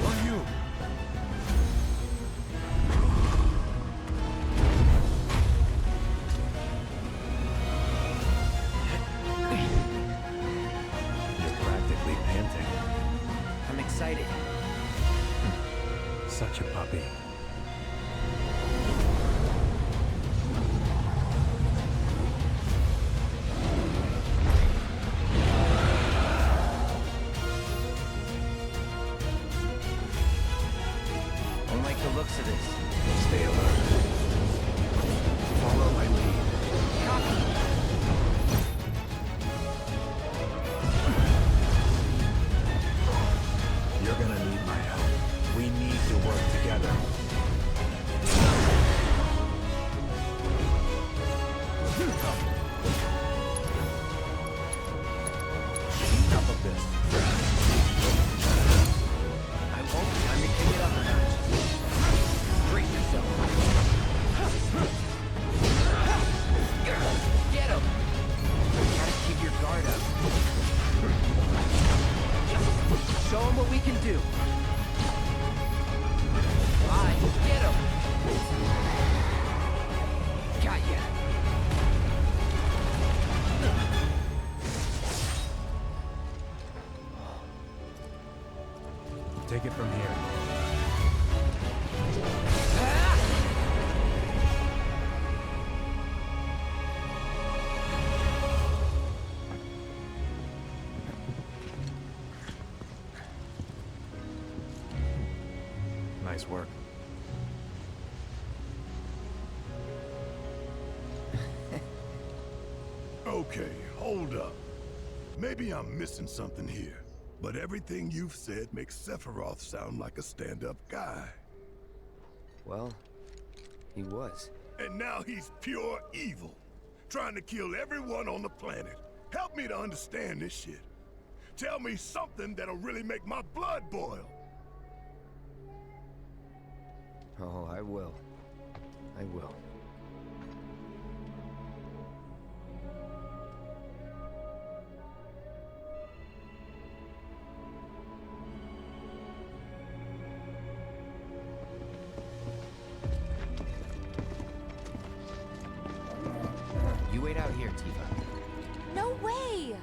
Speaker 10: On you. You're practically panting.
Speaker 9: I'm excited.
Speaker 10: Such a puppy.
Speaker 9: Looks of this.
Speaker 10: Stay alert. Follow my lead.
Speaker 9: Copy.
Speaker 10: You're gonna need my help. We need to work together. Enough of this.
Speaker 9: I won't. I'm gonna kick it up a notch. Brace yourself. Get him! Gotta keep your guard up. Show him what we can do. Bye. Get him! Got ya.
Speaker 10: Take it from here. Nice work.
Speaker 1: Okay, hold up. Maybe I'm missing something here, but everything you've said makes Sephiroth sound like a stand-up guy.
Speaker 9: Well, he was.
Speaker 1: And now he's pure evil, trying to kill everyone on the planet. Help me to understand this shit. Tell me something that'll really make my blood boil.
Speaker 9: Oh, I will. I will. You wait out here, Tifa.
Speaker 16: No way!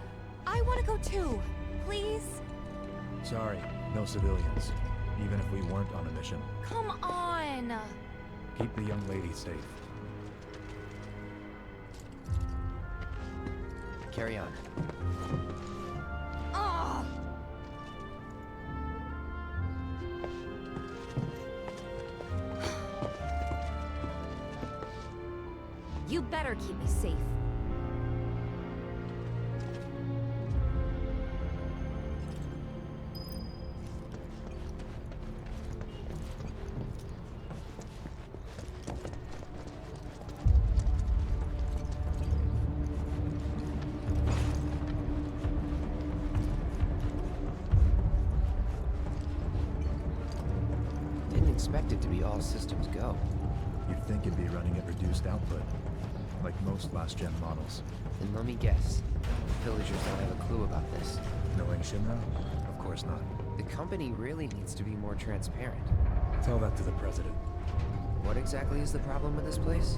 Speaker 16: I want to go too. Please?
Speaker 10: Sorry, no civilians. Even if we weren't on a mission.
Speaker 16: Come on!
Speaker 3: in,
Speaker 10: Keep the young lady safe.
Speaker 9: Carry on.
Speaker 16: Oh! You better keep me safe.
Speaker 9: Didn't expect it to be all systems go.
Speaker 10: You'd think it'd be running at reduced output, like most last-gen models.
Speaker 9: Then let me guess. Villagers don't have a clue about this.
Speaker 10: Knowing Shinra? Of course not.
Speaker 9: The company really needs to be more transparent.
Speaker 10: Tell that to the president.
Speaker 9: What exactly is the problem with this place?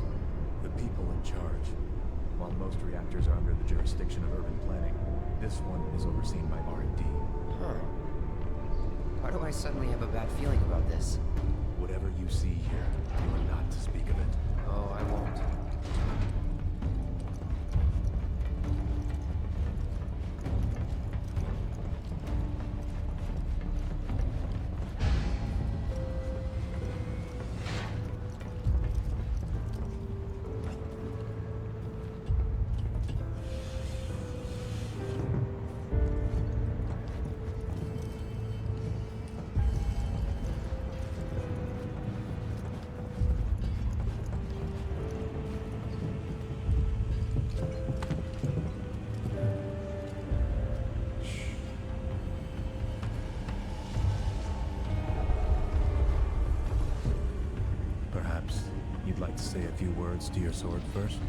Speaker 10: The people in charge. While most reactors are under the jurisdiction of urban planning, this one is overseen by R&D.
Speaker 9: Huh. Why do I suddenly have a bad feeling about this?
Speaker 10: Whatever you see here, you are not to speak of it.
Speaker 9: Oh, I won't.
Speaker 10: You'd like to say a few words to your sword first?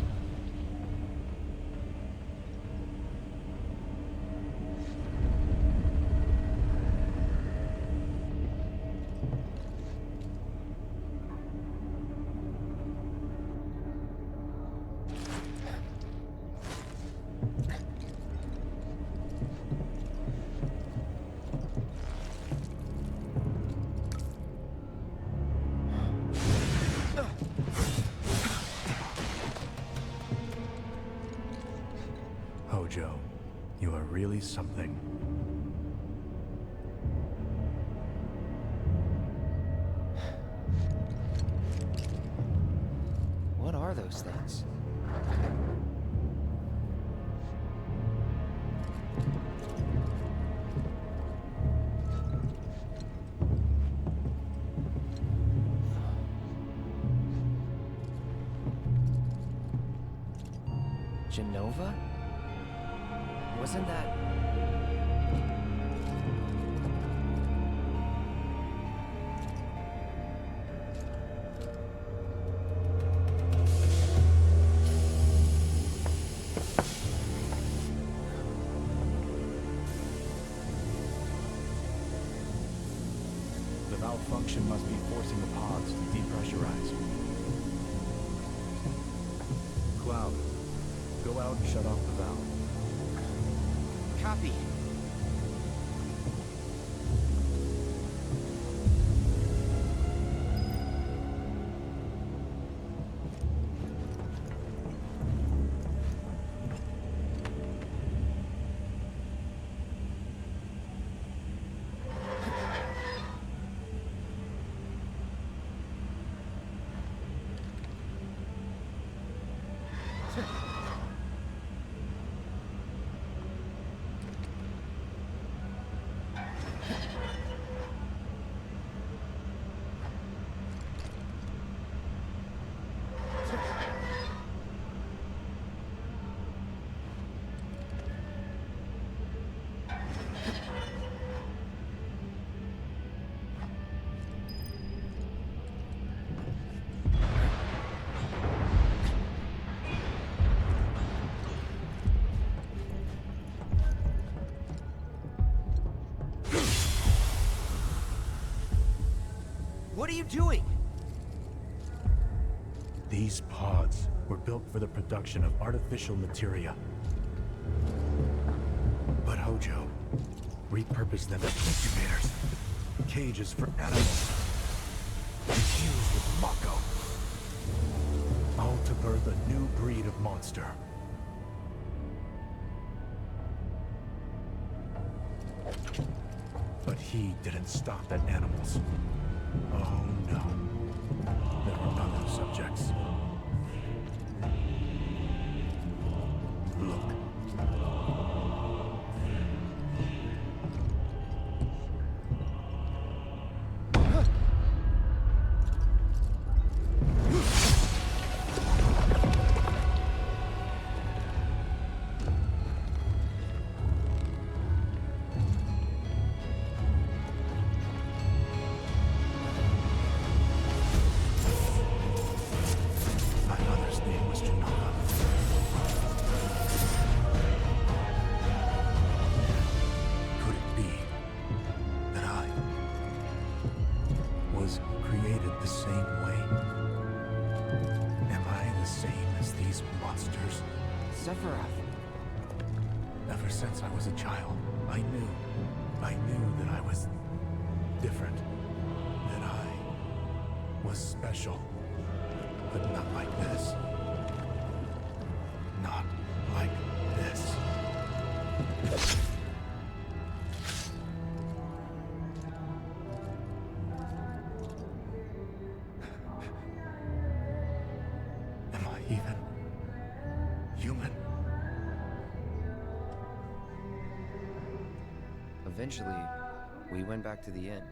Speaker 10: Hojo, you are really something.
Speaker 9: What are those things? Genova? Wasn't that...
Speaker 10: The malfunction must be forcing the pods to depressurize. Cloud, go out and shut off the valve.
Speaker 9: Copy. What are you doing?
Speaker 10: These pods were built for the production of artificial materia. But Hojo repurposed them as incubators, cages for animals. infused with Mako. All to birth a new breed of monster. But he didn't stop at animals. Oh no. There were other subjects. Look. Ever since I was a child, I knew that I was different, that I was special, but not like this. Not like this. Am I even human?
Speaker 9: Eventually, we went back to the inn.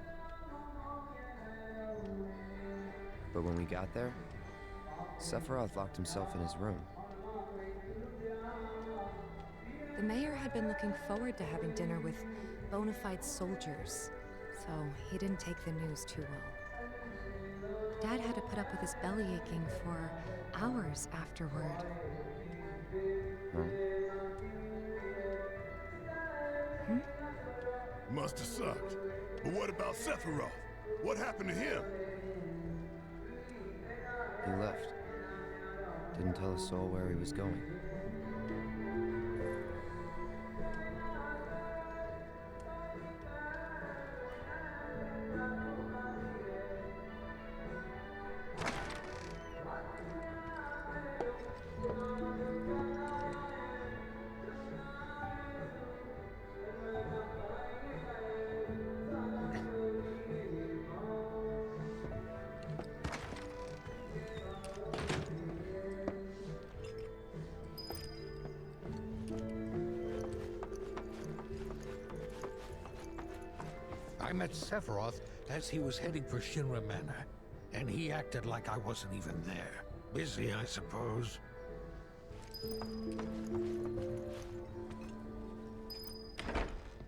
Speaker 9: But when we got there, Sephiroth locked himself in his room.
Speaker 3: The mayor had been looking forward to having dinner with bona fide soldiers, so he didn't take the news too well. Dad had to put up with his belly aching for hours afterward.
Speaker 9: Huh?
Speaker 1: Must have sucked. But what about Sephiroth? What happened to him?
Speaker 9: He left. Didn't tell a soul where he was going.
Speaker 11: I met Sephiroth as he was heading for Shinra Manor, and he acted like I wasn't even there. Busy, I suppose.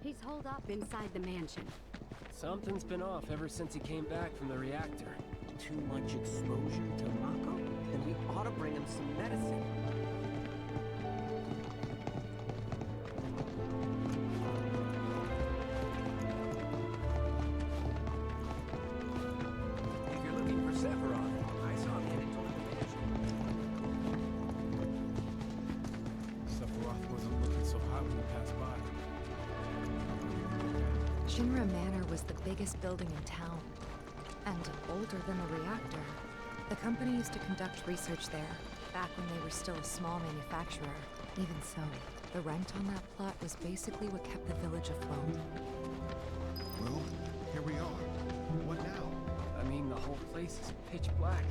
Speaker 18: He's holed up inside the mansion.
Speaker 8: Something's been off ever since he came back from the reactor.
Speaker 4: Too much exposure to Mako? Then we ought to bring him some medicine. If you're looking for Sephiroth, I saw him headed toward the mansion. Sephiroth wasn't looking so hot when we passed by.
Speaker 3: Shinra Manor was the biggest building in town, and older than the reactor. The company used to conduct research there, back when they were still a small manufacturer. Even so, the rent on that plot was basically what kept the village afloat.
Speaker 5: Well, here we are. What now?
Speaker 8: I mean, the whole place is pitch black.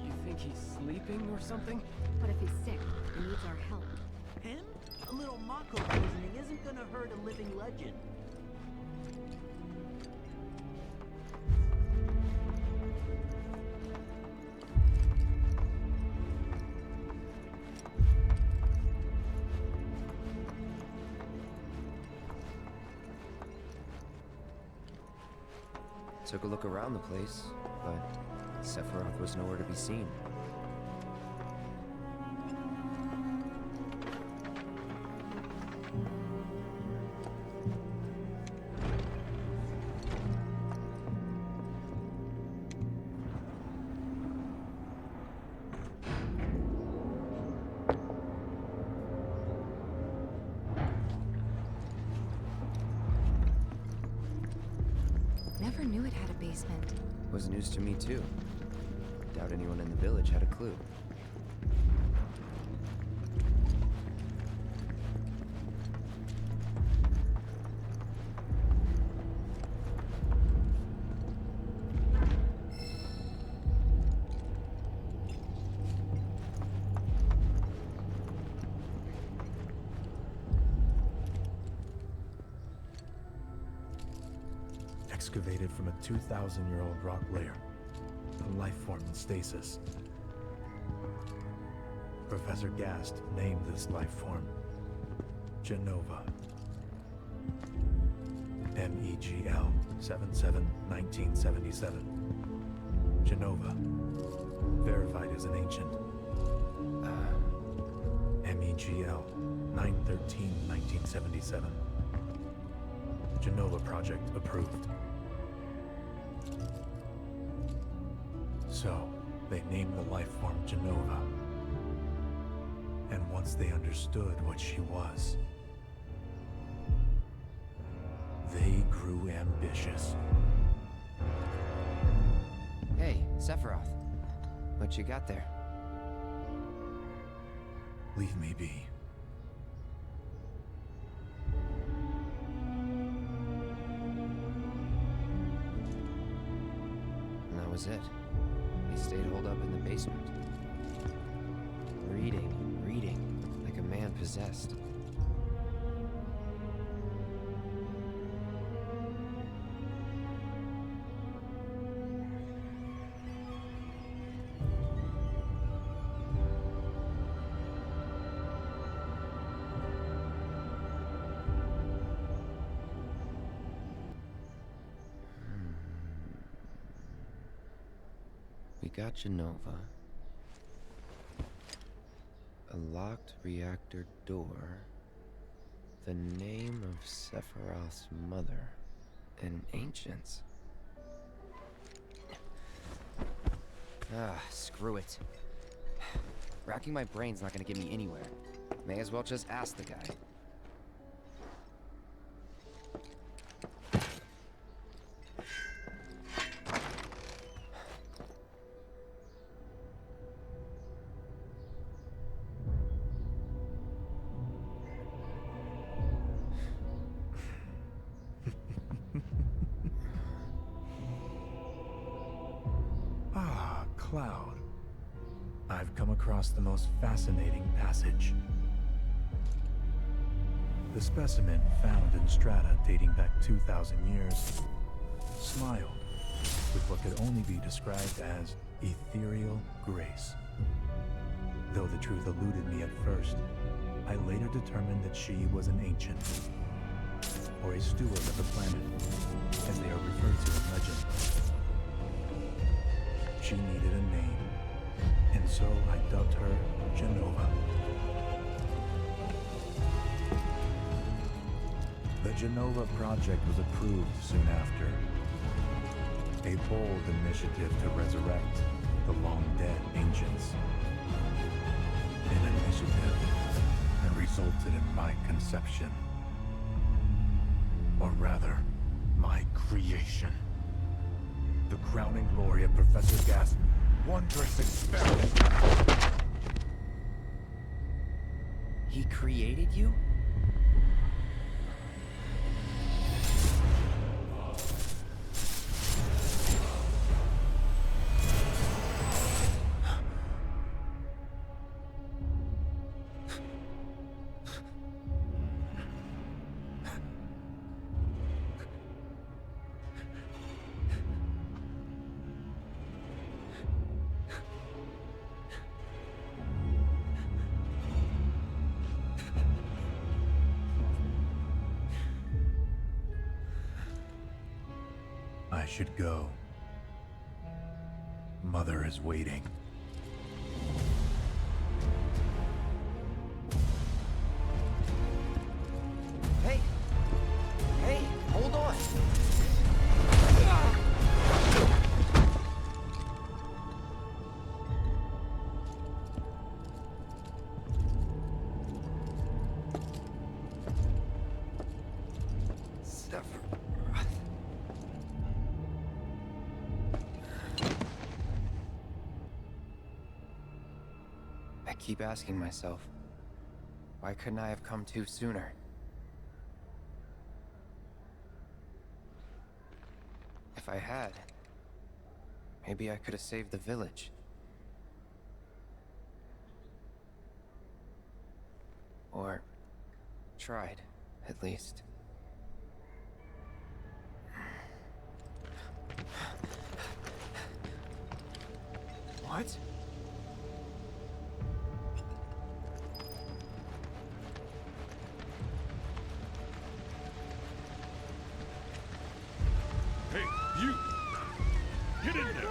Speaker 8: You think he's sleeping or something?
Speaker 18: What if he's sick and needs our help?
Speaker 4: Him? A little Mako poisoning isn't gonna hurt a living legend.
Speaker 9: Took a look around the place, but Sephiroth was nowhere to be seen.
Speaker 3: Never knew it had a basement.
Speaker 9: was news to me too. Doubt anyone in the village had a clue.
Speaker 10: Excavated from a 2,000-year-old rock layer, a life form in stasis. Professor Gast named this life form Genova. MEGL 77-1977. Genova. Verified as an ancient. MEGL 9/13/1977. Genova project approved. So, they named the life form Genova. And once they understood what she was, they grew ambitious.
Speaker 9: Hey, Sephiroth. What you got there?
Speaker 10: Leave me be.
Speaker 9: And that was it. He stayed holed up in the basement. Reading, like a man possessed. We got Genova. A locked reactor door. The name of Sephiroth's mother. And ancients. Screw it. Racking my brain's not gonna get me anywhere. May as well just ask the guy.
Speaker 10: Cloud. I've come across the most fascinating passage. The specimen found in strata dating back 2,000 years smiled with what could only be described as ethereal grace. Though the truth eluded me at first, I later determined that she was an ancient, or a steward of the planet, as they are referred to in legend. She needed a name, and so I dubbed her Genova. The Genova project was approved soon after. A bold initiative to resurrect the long-dead ancients. An initiative that resulted in my conception. Or rather, my creation. The crowning glory of Professor Gast's wondrous experiment.
Speaker 9: He created you?
Speaker 10: I should go. Mother is waiting.
Speaker 9: Hey! Hey, hold on! I keep asking myself, why couldn't I have come to sooner? If I had, maybe I could have saved the village. Or tried, at least. What?
Speaker 15: Hey, you! Get in there!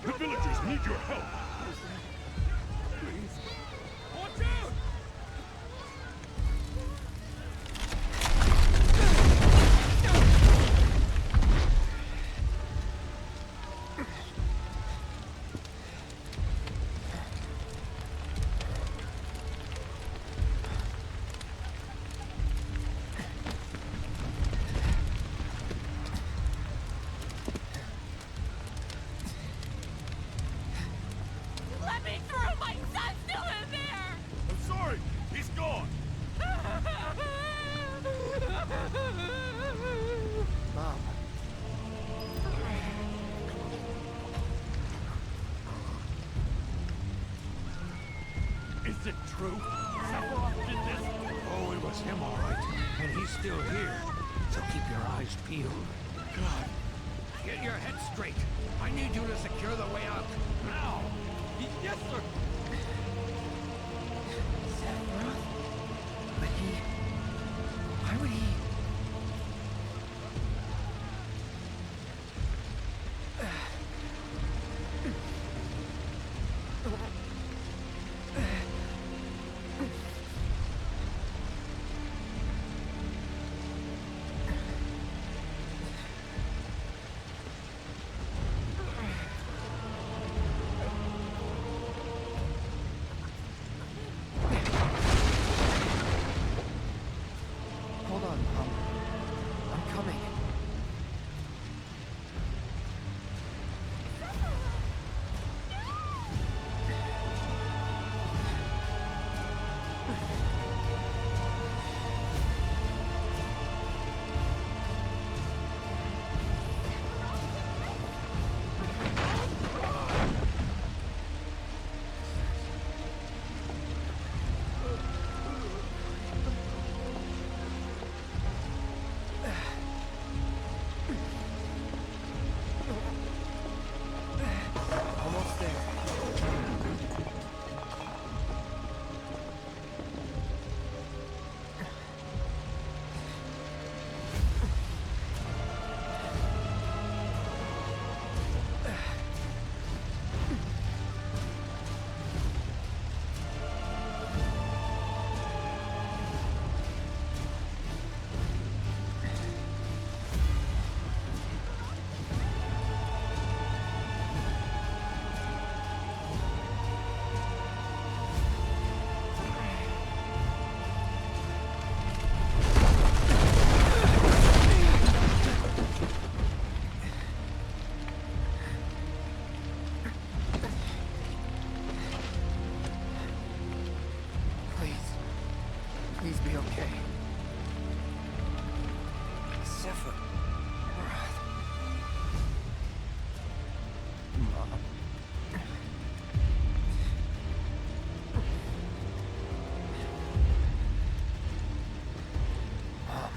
Speaker 15: The villagers need your help!
Speaker 7: Please. Watch out!
Speaker 13: Let me through! My son's still in there!
Speaker 1: I'm sorry, he's gone.
Speaker 9: Mom.
Speaker 7: Is it true? Sephiroth did this?
Speaker 11: Oh, it was him, all right. And he's still here. So keep your eyes peeled.
Speaker 7: God.
Speaker 11: Get your head straight. I need you to secure the way out. Now!
Speaker 7: Yes, sir!
Speaker 9: Sephiroth? But he... Why would he... Hold on, Mom. I'm coming. Almost there. Please be okay. Sephiroth. Mom. Mom.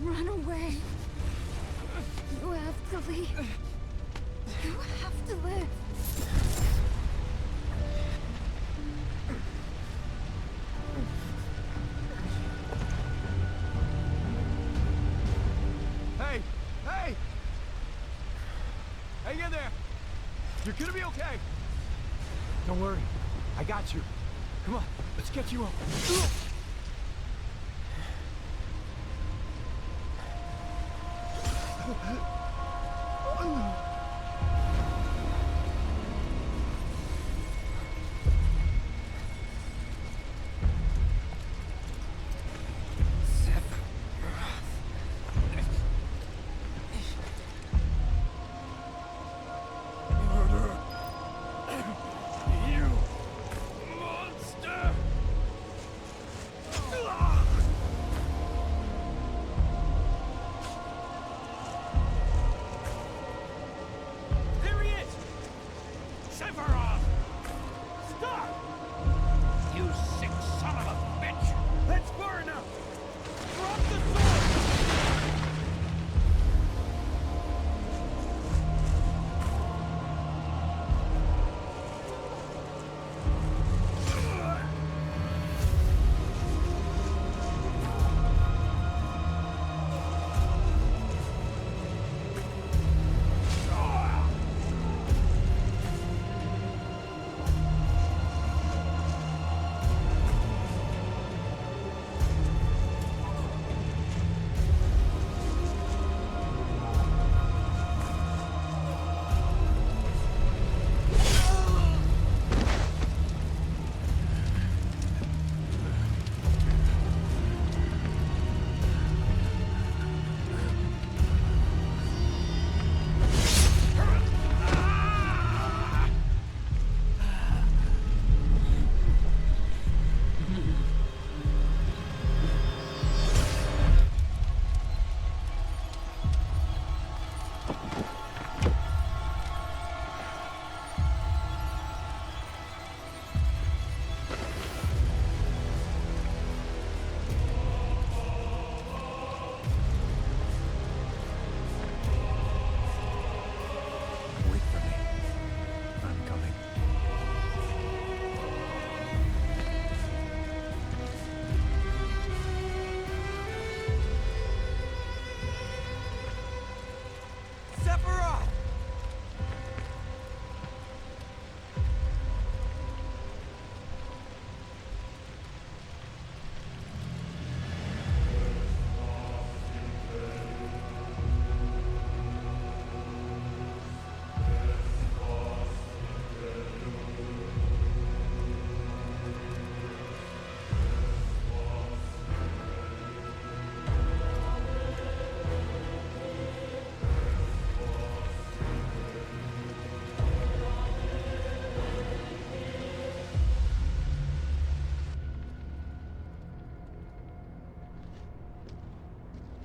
Speaker 16: Run away. You have to leave. You have to live.
Speaker 7: Hey! Hey! Hang in there! You're gonna be okay! Don't worry. I got you. Come on, let's get you up.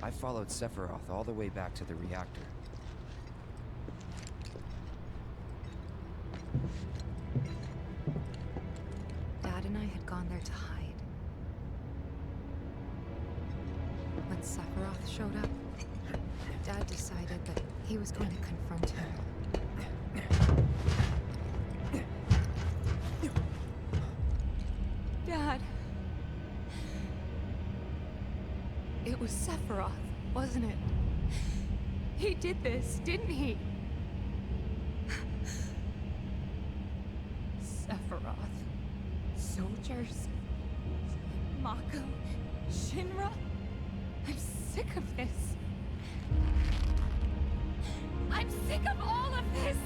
Speaker 9: I followed Sephiroth all the way back to the reactor.
Speaker 3: Dad and I had gone there to hide. When Sephiroth showed up, Dad decided that he was going to confront him. Dad! It was Sephiroth, wasn't it? He did this, didn't he? Sephiroth. Soldiers. Mako. Shinra. I'm sick of this. I'm sick of all of this!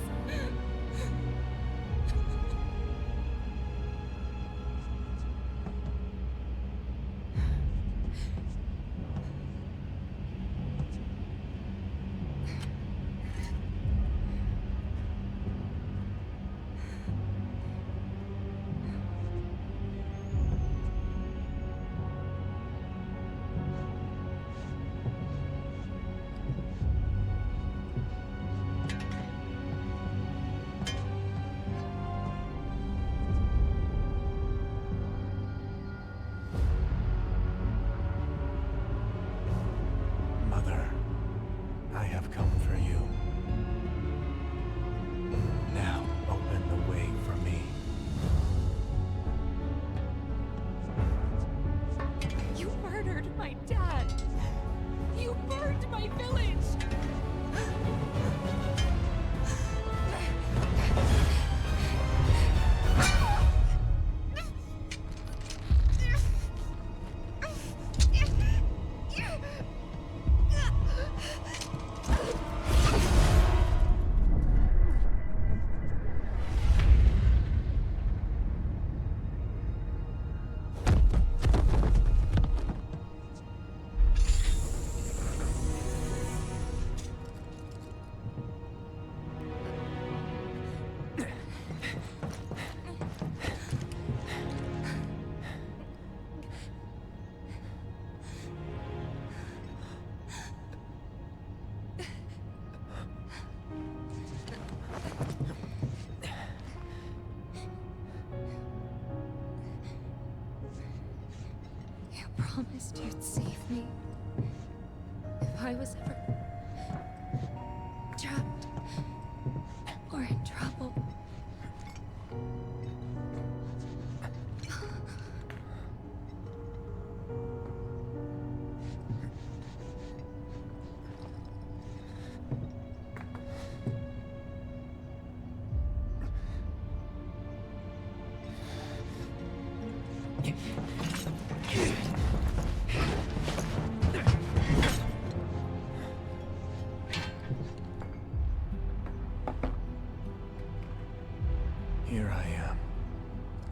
Speaker 10: I have come for you. Now, open the way for me.
Speaker 3: You murdered my dad! You burned my village! Promised you'd save me if I was ever trapped or in trouble.
Speaker 10: Here I am,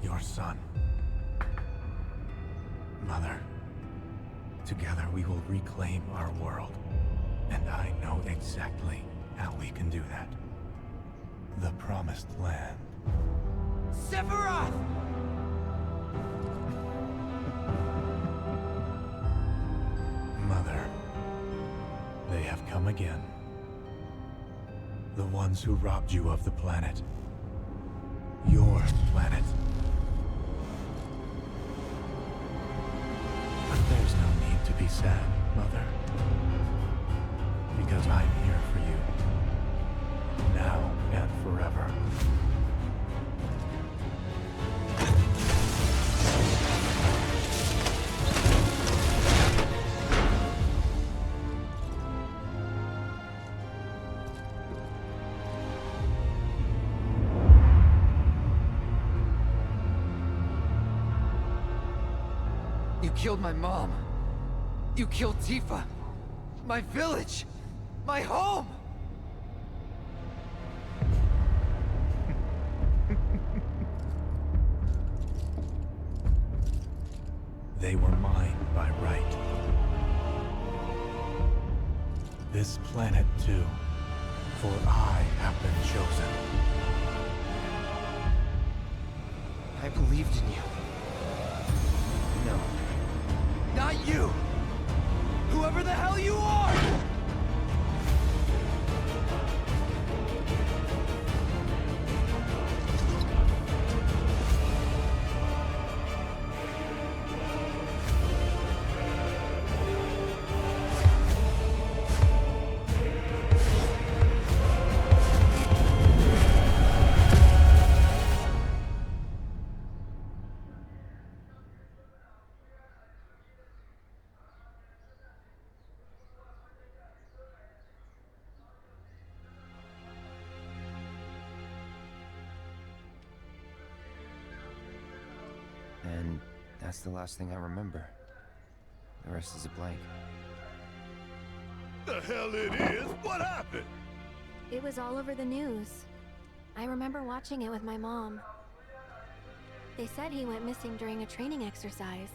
Speaker 10: your son. Mother, together we will reclaim our world. And I know exactly how we can do that. The Promised Land.
Speaker 8: Sephiroth!
Speaker 10: Mother, they have come again. The ones who robbed you of the planet. Your planet. But there's no need to be sad, Mother. Because I'm here for you. Now and forever.
Speaker 8: You killed my mom. You killed Tifa. My village. My home.
Speaker 10: They were mine by right. This planet too, for I have been chosen.
Speaker 8: I believed in you. No. Not you! Whoever the hell you are!
Speaker 9: And that's the last thing I remember. The rest is a blank.
Speaker 1: The hell it is? What happened?
Speaker 12: It was all over the news. I remember watching it with my mom. They said he went missing during a training exercise.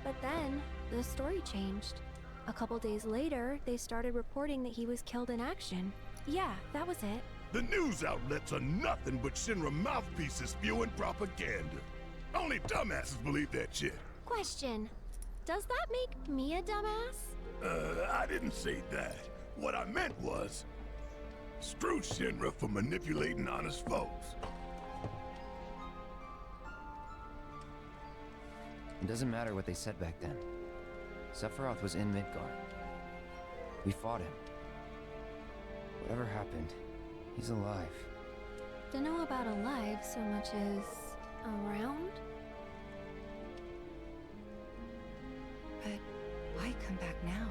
Speaker 12: But then, the story changed. A couple days later, they started reporting that he was killed in action. Yeah, that was it.
Speaker 1: The news outlets are nothing but Shinra mouthpieces spewing propaganda. Only dumbasses believe that shit.
Speaker 12: Question. Does that make me a dumbass?
Speaker 1: I didn't say that. What I meant was, screw Shinra for manipulating honest folks.
Speaker 9: It doesn't matter what they said back then. Sephiroth was in Midgar. We fought him. Whatever happened, he's alive.
Speaker 12: Don't know about alive so much as around?
Speaker 3: But why come back now?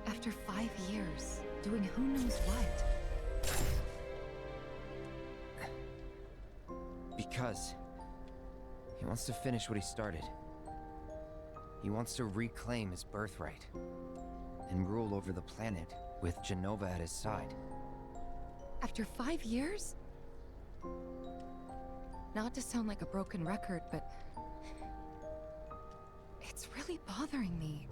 Speaker 3: After 5 years, doing who knows what?
Speaker 9: Because he wants to finish what he started. He wants to reclaim his birthright and rule over the planet with Jenova at his side.
Speaker 3: After 5 years? Not to sound like a broken record, but it's really bothering me.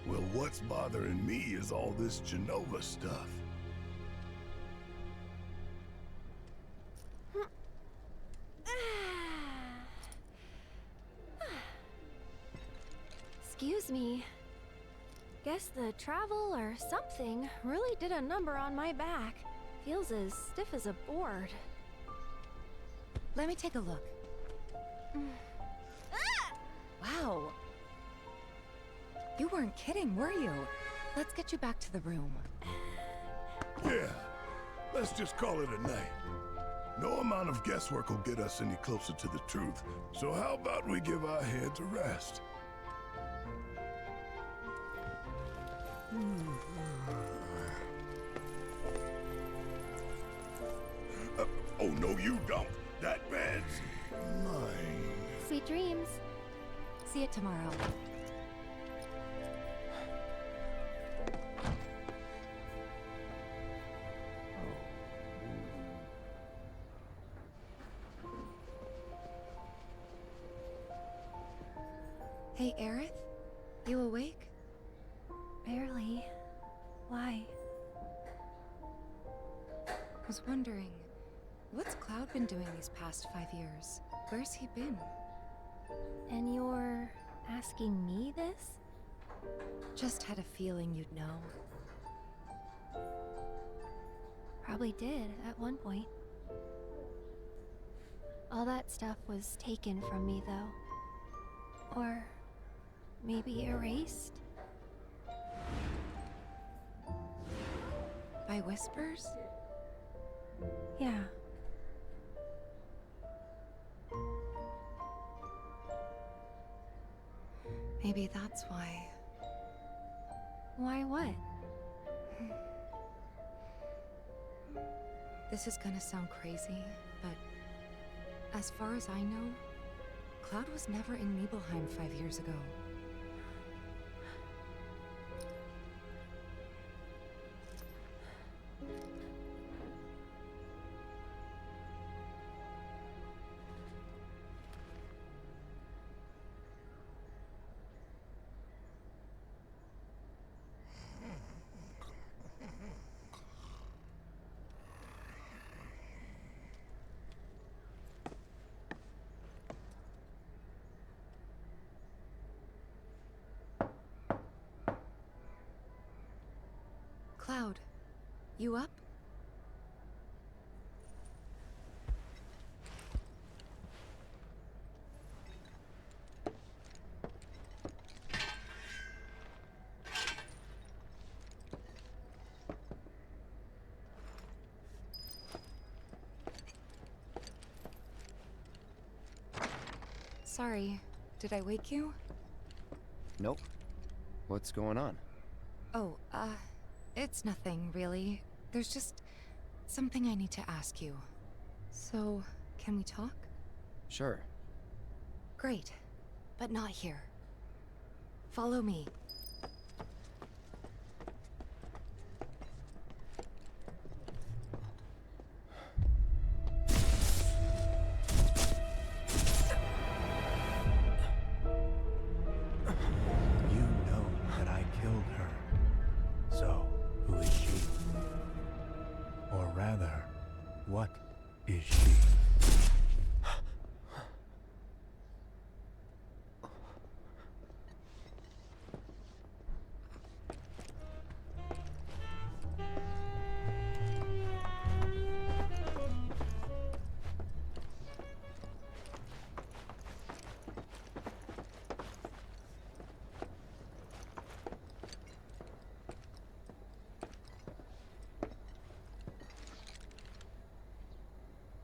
Speaker 1: Well, what's bothering me is all this Jenova stuff.
Speaker 12: Excuse me. Guess the travel or something really did a number on my back. Feels as stiff as a board.
Speaker 3: Let me take a look. Wow. You weren't kidding, were you? Let's get you back to the room.
Speaker 1: Yeah, let's just call it a night. No amount of guesswork will get us any closer to the truth. So how about we give our heads a rest? Oh, no, you don't. That bed's mine.
Speaker 12: Sweet dreams.
Speaker 3: See you tomorrow. Hey, Aerith? You awake?
Speaker 12: Barely. Why?
Speaker 3: Was wondering, what's Cloud been doing these past 5 years? Where's he been?
Speaker 12: And you're asking me this?
Speaker 3: Just had a feeling you'd know.
Speaker 12: Probably did at one point. All that stuff was taken from me, though. Or maybe erased?
Speaker 3: By whispers?
Speaker 12: Yeah.
Speaker 3: Maybe that's why.
Speaker 12: Why what?
Speaker 3: This is gonna sound crazy, but as far as I know, Cloud was never in Nibelheim 5 years ago. Cloud, you up? Sorry, did I wake you?
Speaker 9: Nope. What's going on?
Speaker 3: Oh, it's nothing, really. There's just something I need to ask you. So, can we talk?
Speaker 9: Sure.
Speaker 3: Great, but not here. Follow me.
Speaker 10: You know that I killed her. So, who is she? Or rather, what is she?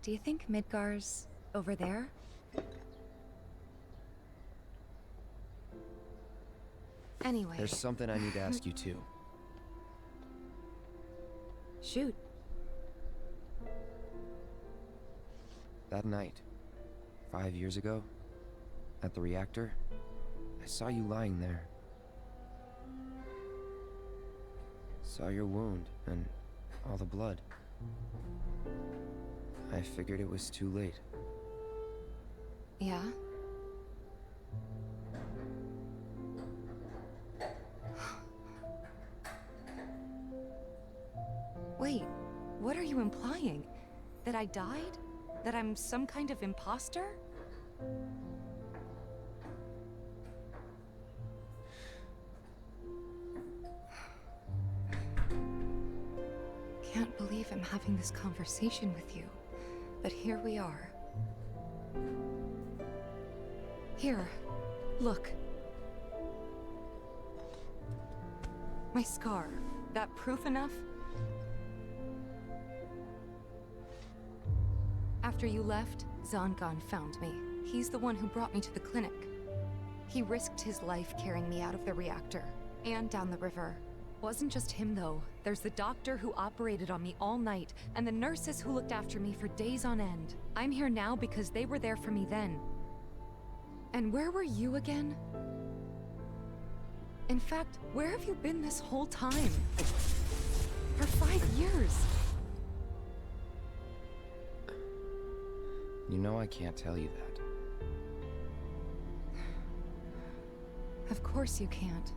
Speaker 3: Do you think Midgar's over there? Anyway.
Speaker 9: There's something I need to ask you too.
Speaker 3: Shoot.
Speaker 9: That night, 5 years ago, at the reactor, I saw you lying there. Saw your wound and all the blood. I figured it was too late.
Speaker 3: Yeah? Wait, what are you implying? That I died? That I'm some kind of imposter? Can't believe I'm having this conversation with you. But here we are. Here, look. My scar. That proof enough? After you left, Zangan found me. He's the one who brought me to the clinic. He risked his life carrying me out of the reactor and down the river. Wasn't just him, though. There's the doctor who operated on me all night, and the nurses who looked after me for days on end. I'm here now because they were there for me then. And where were you again? In fact, where have you been this whole time? For 5 years.
Speaker 9: You know I can't tell you that.
Speaker 3: Of course you can't.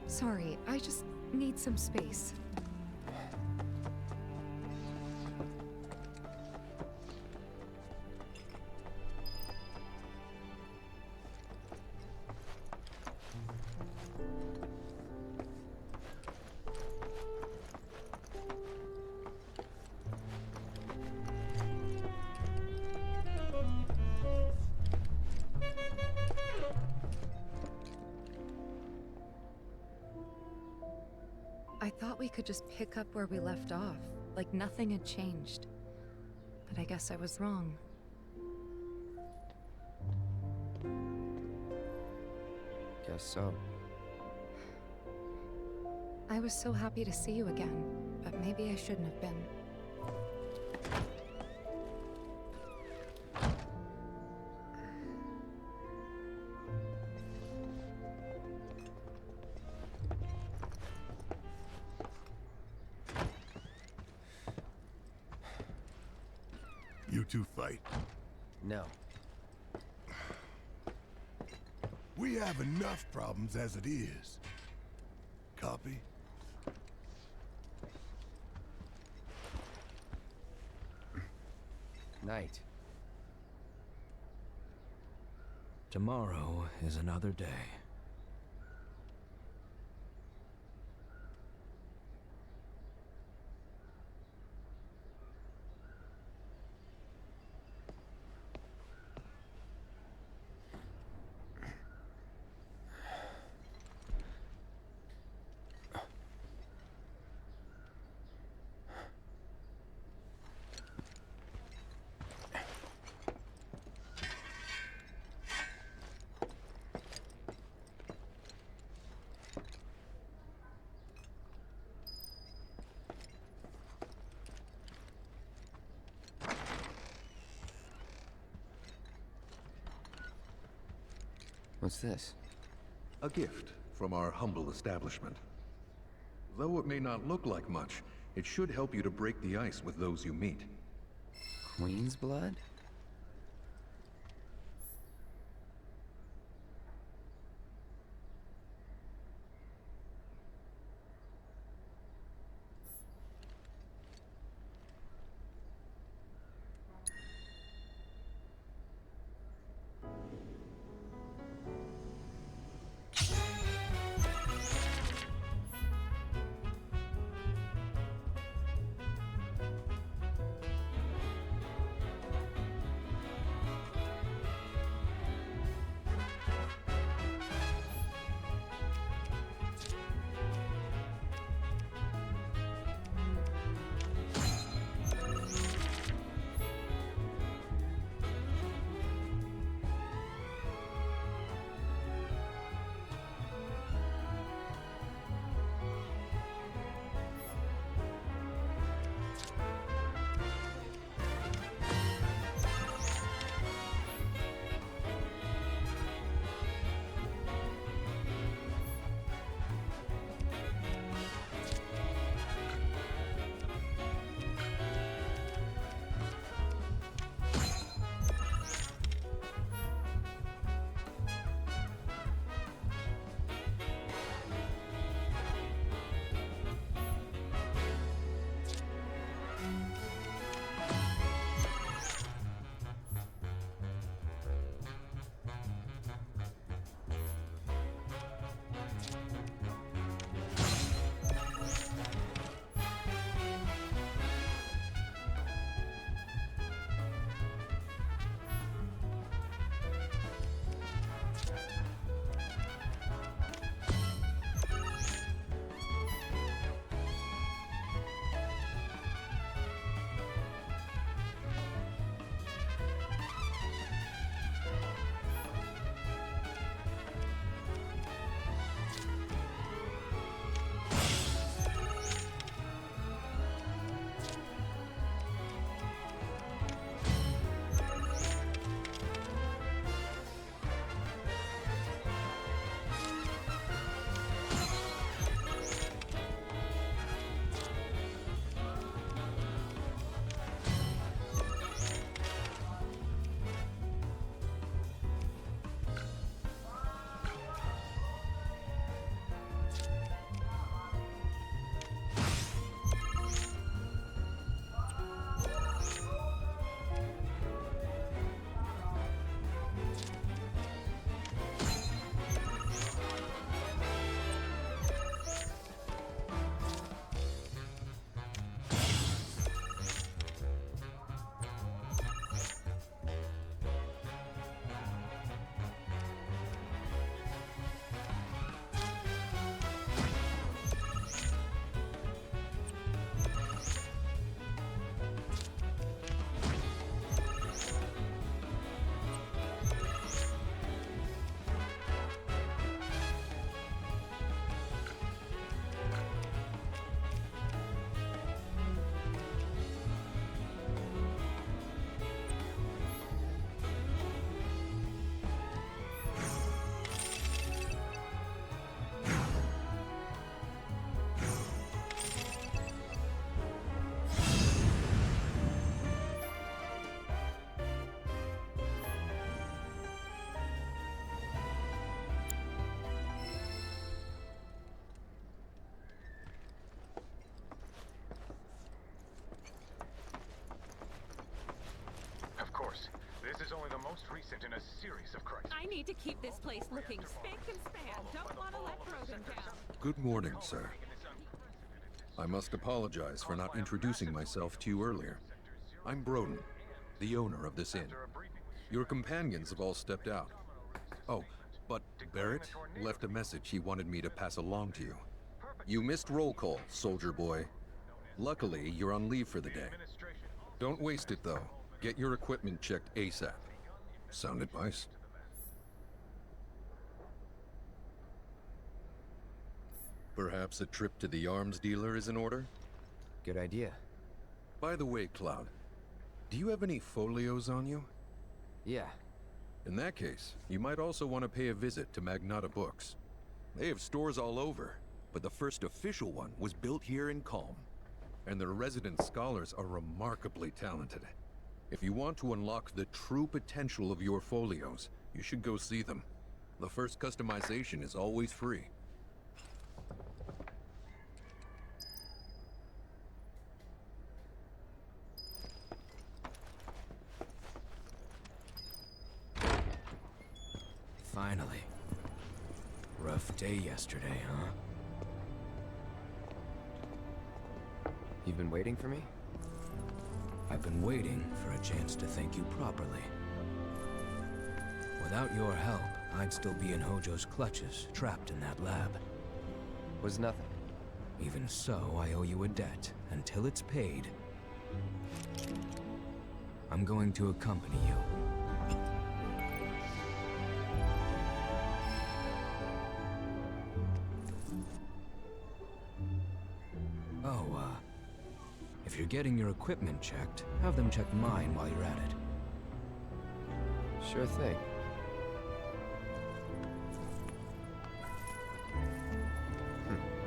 Speaker 3: Sorry, I just need some space. I thought we could just pick up where we left off, like nothing had changed. But I guess I was wrong.
Speaker 9: Guess so.
Speaker 3: I was so happy to see you again, but maybe I shouldn't have been.
Speaker 1: You two fight?
Speaker 9: No.
Speaker 1: We have enough problems as it is. Copy?
Speaker 9: Night.
Speaker 14: Tomorrow is another day.
Speaker 9: What's this?
Speaker 19: A gift from our humble establishment. Though it may not look like much, it should help you to break the ice with those you meet.
Speaker 9: Queen's blood?
Speaker 2: only the most recent in a series of crises.
Speaker 13: I need to keep this place looking spick and span. Don't want to let Brogan down.
Speaker 19: Good morning, sir. I must apologize for not introducing myself to you earlier. I'm Broden, the owner of this inn. Your companions have all stepped out. Oh, but Barrett left a message he wanted me to pass along to you. You missed roll call, soldier boy. Luckily, you're on leave for the day. Don't waste it, though. Get your equipment checked ASAP. Sound advice? Perhaps a trip to the arms dealer is in order?
Speaker 9: Good idea.
Speaker 19: By the way, Cloud, do you have any folios on you?
Speaker 9: Yeah.
Speaker 19: In that case, you might also want to pay a visit to Magnata Books. They have stores all over, but the first official one was built here in Calm. And their resident scholars are remarkably talented. If you want to unlock the true potential of your folios, you should go see them. The first customization is always free.
Speaker 9: Finally. Rough day yesterday, huh? You've been waiting for me? I've been waiting for a chance to thank you properly. Without your help, I'd still be in Hojo's clutches, trapped in that lab. Was nothing. Even so, I owe you a debt. Until it's paid, I'm going to accompany you. If you're getting your equipment checked, have them check mine while you're at it. Sure thing.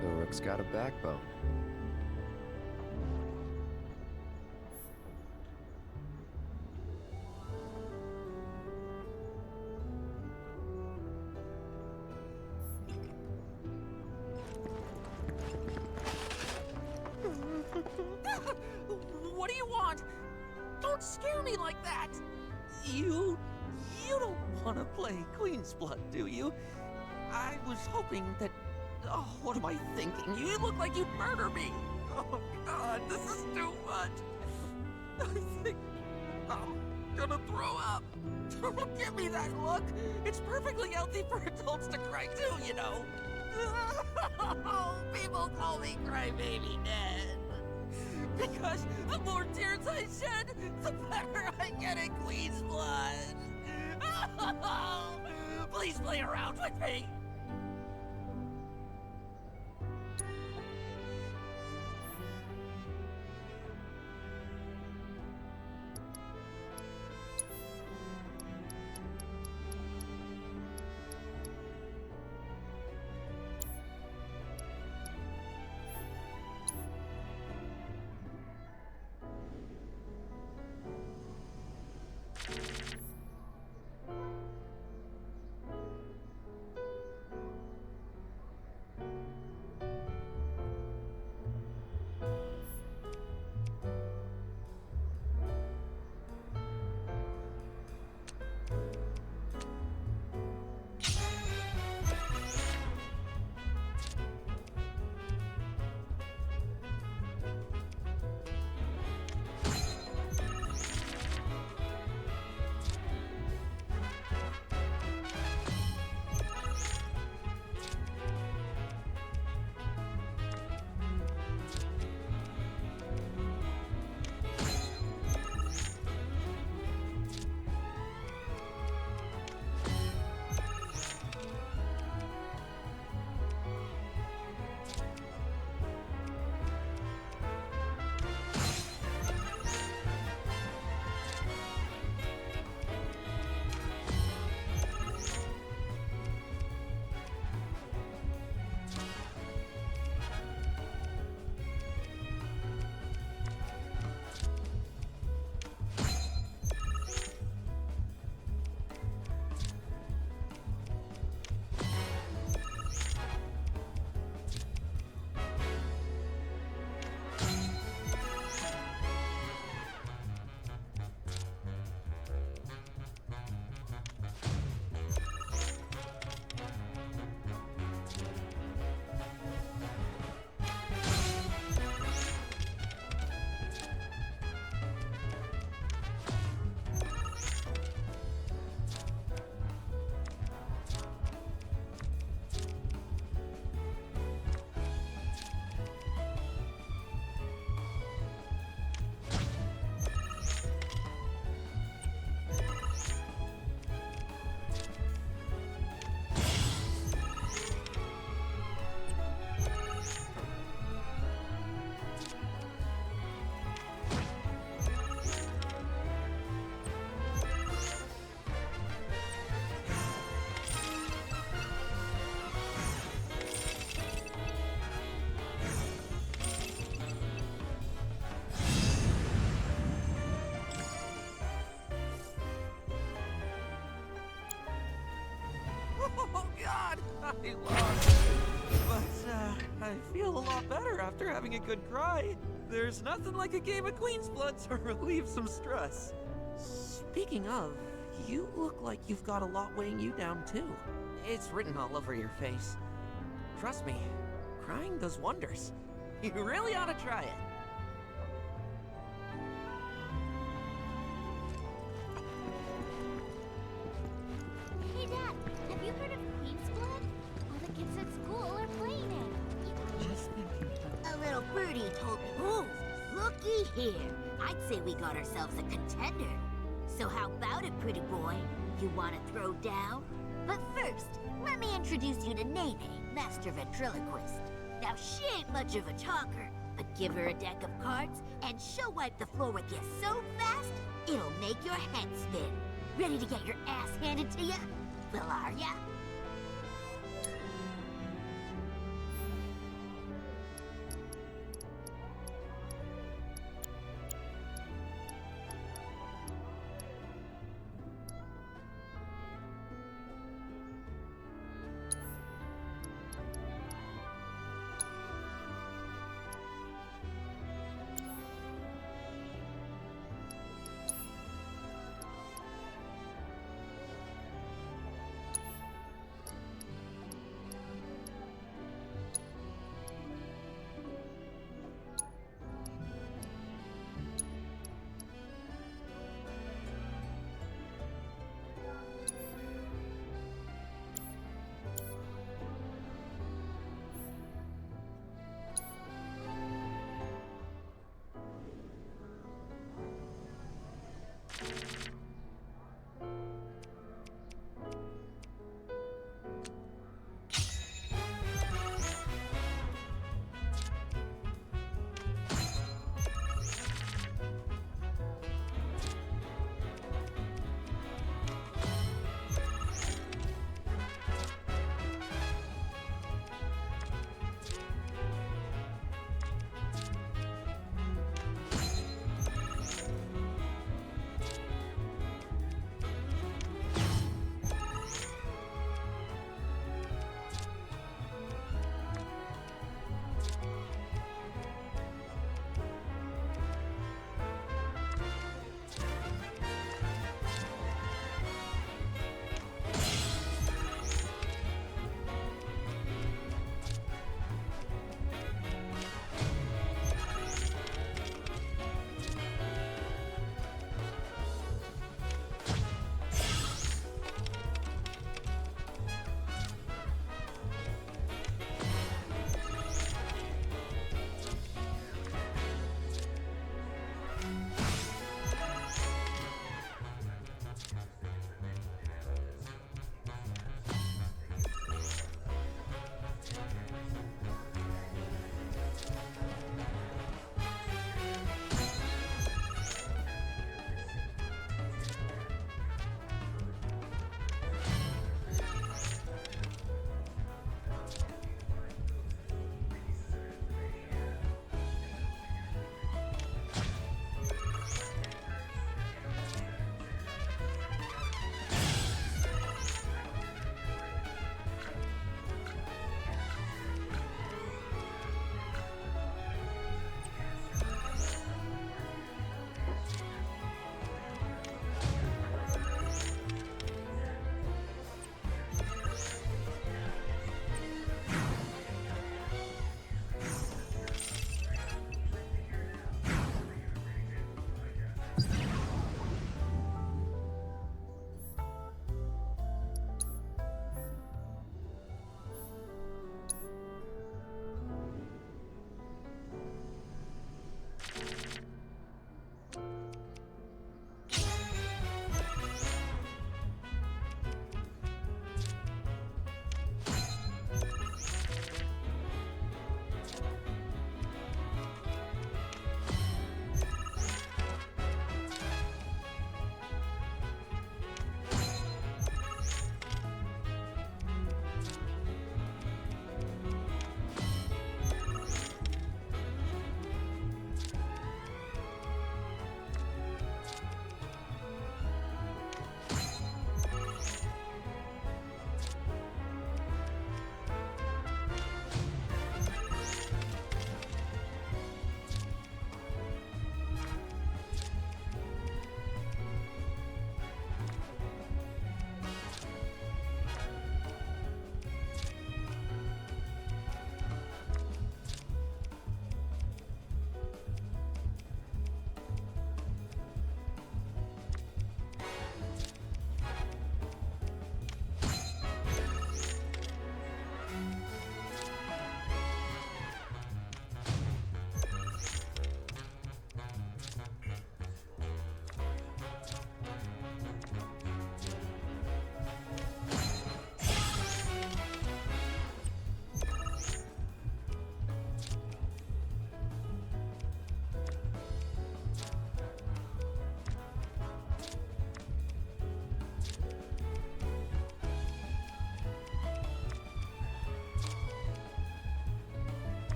Speaker 9: The rook's got a backbone.
Speaker 7: What do you want? Don't scare me like that! You don't want to play Queen's Blood, do you? I was hoping that... Oh, what am I thinking? You look like you'd murder me! Oh, God, this is too much! I think I'm gonna throw up! Don't give me that look! It's perfectly healthy for adults to cry too, you know! People call me Crybaby Ned! Because the more tears I shed, the better I get in Queen's Blood! Please play around with me! God, I lost. But, I feel a lot better after having a good cry. There's nothing like a game of Queen's Blood to relieve some stress. Speaking of, you look like you've got a lot weighing you down too. It's written all over your face. Trust me, crying does wonders. You really ought to try it.
Speaker 20: Hey Dad, have you heard of Queen's Blood? All the kids at school are playing it.
Speaker 7: Just thinking.
Speaker 20: A little birdie told me. Oh, looky here. I'd say we got ourselves a contender. So how about it, pretty boy? You want to throw down? But first, let me introduce you to Nene, Master Ventriloquist. Now, she ain't much of a talker, but give her a deck of cards, and she'll wipe the floor with you so fast, it'll make your head spin. Ready to get your ass handed to you? Well, are ya?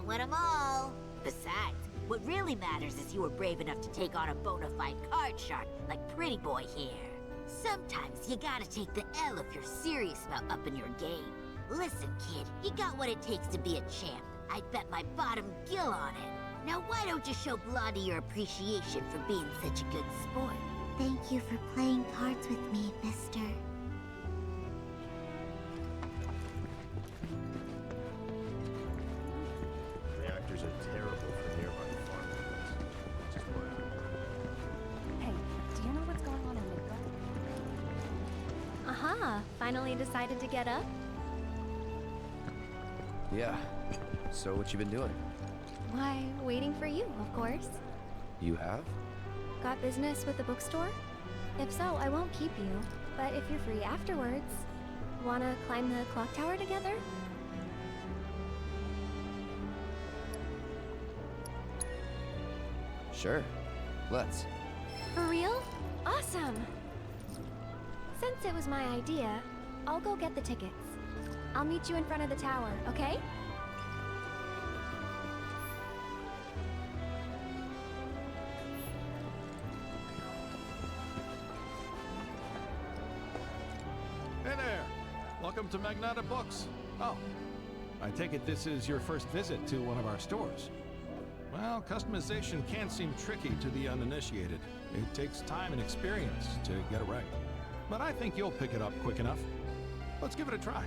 Speaker 20: win them all. Besides, what really matters is you were brave enough to take on a bona fide card shark like Pretty Boy here. Sometimes you gotta take the L if you're serious about upping your game. Listen, kid, you got what it takes to be a champ. I'd bet my bottom gill on it. Now why don't you show Blondie your appreciation for being such a good sport?
Speaker 17: Thank you for playing cards with me, mister.
Speaker 14: Reactors are terrible for nearby farmlands, which is why
Speaker 16: Hey, do you know what's going on in Midgar?
Speaker 12: Aha! Finally decided to get up?
Speaker 9: Yeah. So what you been doing?
Speaker 12: Why, waiting for you, of course.
Speaker 9: You have?
Speaker 12: Got business with the bookstore? If so, I won't keep you. But if you're free afterwards, wanna climb the clock tower together?
Speaker 9: Sure. Let's.
Speaker 12: For real? Awesome! Since it was my idea, I'll go get the tickets. I'll meet you in front of the tower, okay?
Speaker 21: Hey there! Welcome to Magnata Books. Oh, I take it this is your first visit to one of our stores. Well, customization can seem tricky to the uninitiated. It takes time and experience to get it right. But I think you'll pick it up quick enough. Let's give it a try.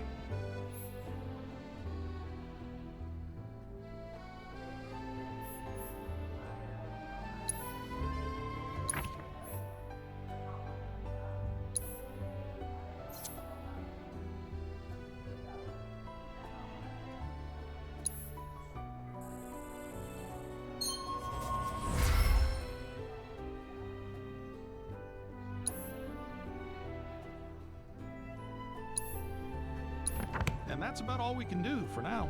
Speaker 21: And that's about all we can do for now.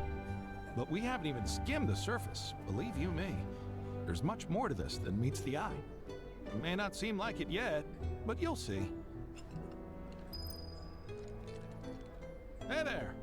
Speaker 21: But we haven't even skimmed the surface, believe you me. There's much more to this than meets the eye. It may not seem like it yet, but you'll see. Hey there!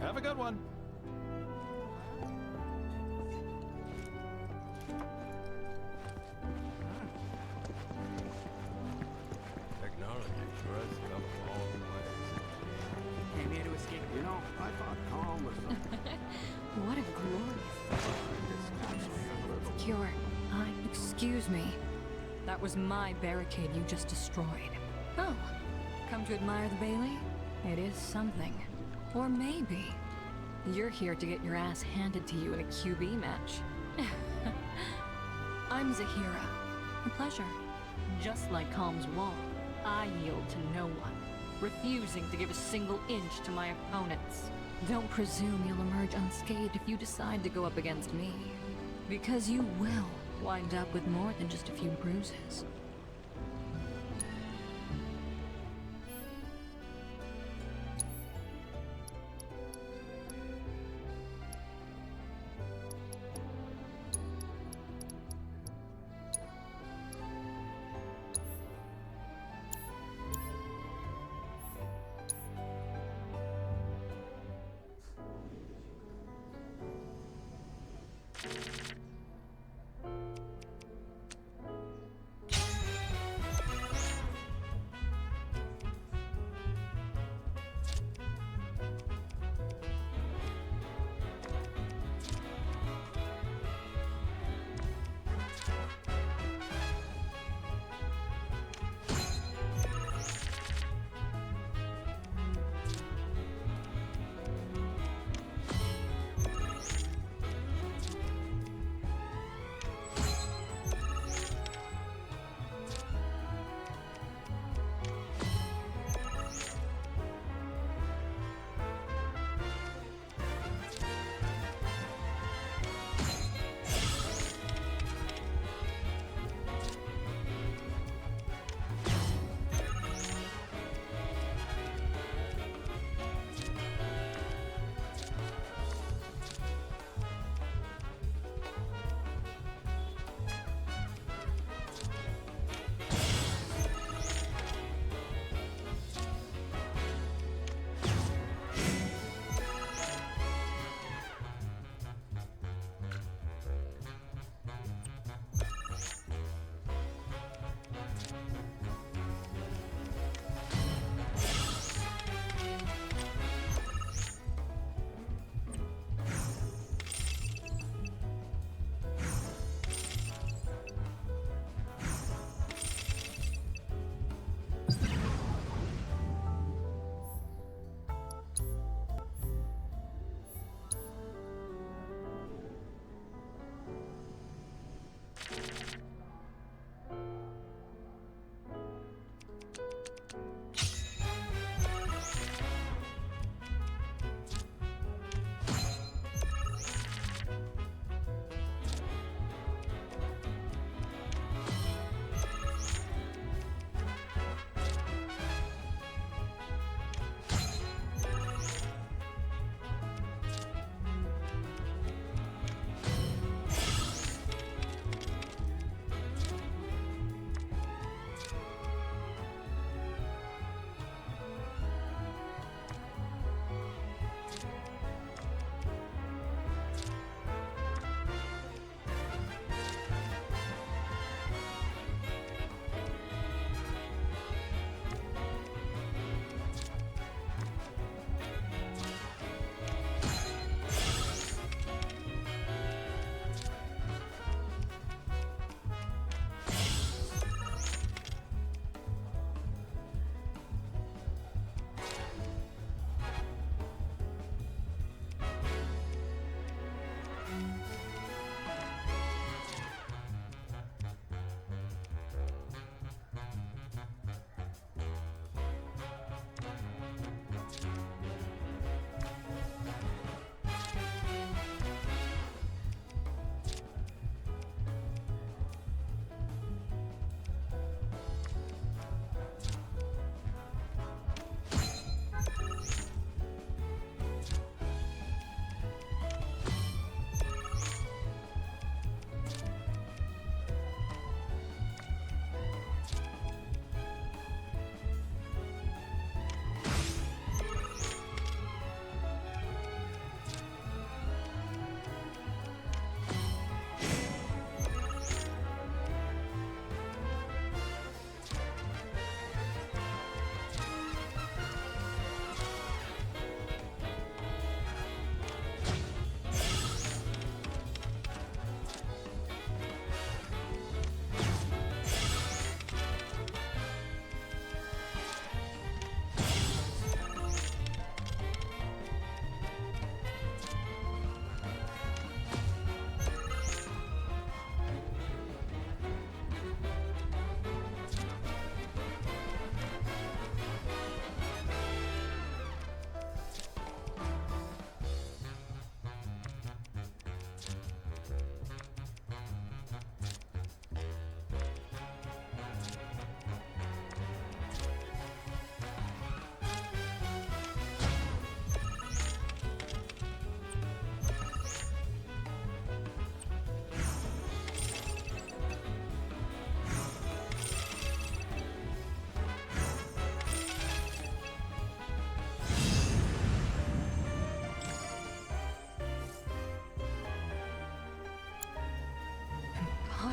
Speaker 21: Have a good one.
Speaker 14: technology sure has come a long way.
Speaker 22: Came here to escape. You know, I thought calm was
Speaker 3: What a glorious... Cure. Excuse me. That was my barricade you just destroyed. Oh, come to admire the Bailey? It is something. Or maybe you're here to get your ass handed to you in a QB match. I'm Zahira. A pleasure. Just like Calm's wall, I yield to no one, refusing to give a single inch to my opponents. Don't presume you'll emerge unscathed if you decide to go up against me. Because you will wind up with more than just a few bruises.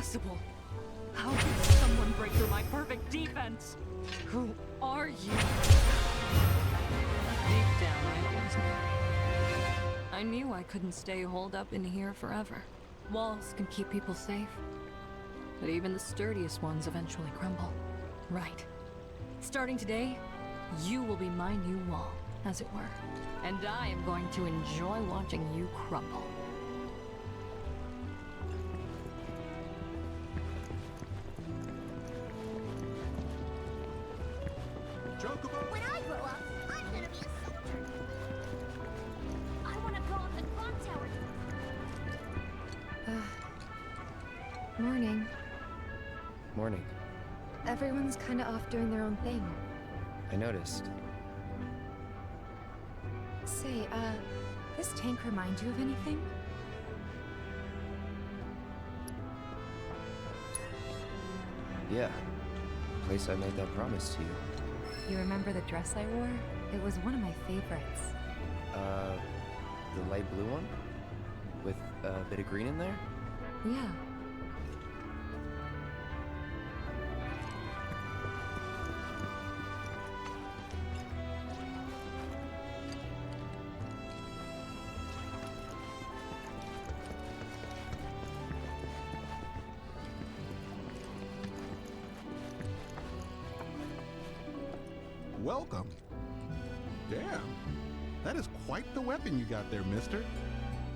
Speaker 16: impossible. How could someone break through my perfect defense? Who are you? Deep down, I always knew. I knew I couldn't stay holed up in here forever. Walls can keep people safe, but even the sturdiest ones eventually crumble. Right. Starting today, you will be my new wall, as it were. And I am going to enjoy watching you crumble.
Speaker 20: When I grow up, I'm gonna be a soldier. I wanna go up the clock tower.
Speaker 3: Morning.
Speaker 9: Morning.
Speaker 3: Everyone's kinda off doing their own thing.
Speaker 9: I noticed.
Speaker 3: Say, this tank remind you of anything?
Speaker 9: Yeah. Place I made that promise to you.
Speaker 3: You remember the dress I wore? It was one of my favorites.
Speaker 9: The light blue one? With a bit of green in there?
Speaker 3: Yeah.
Speaker 5: Welcome. Damn, that is quite the weapon you got there, mister.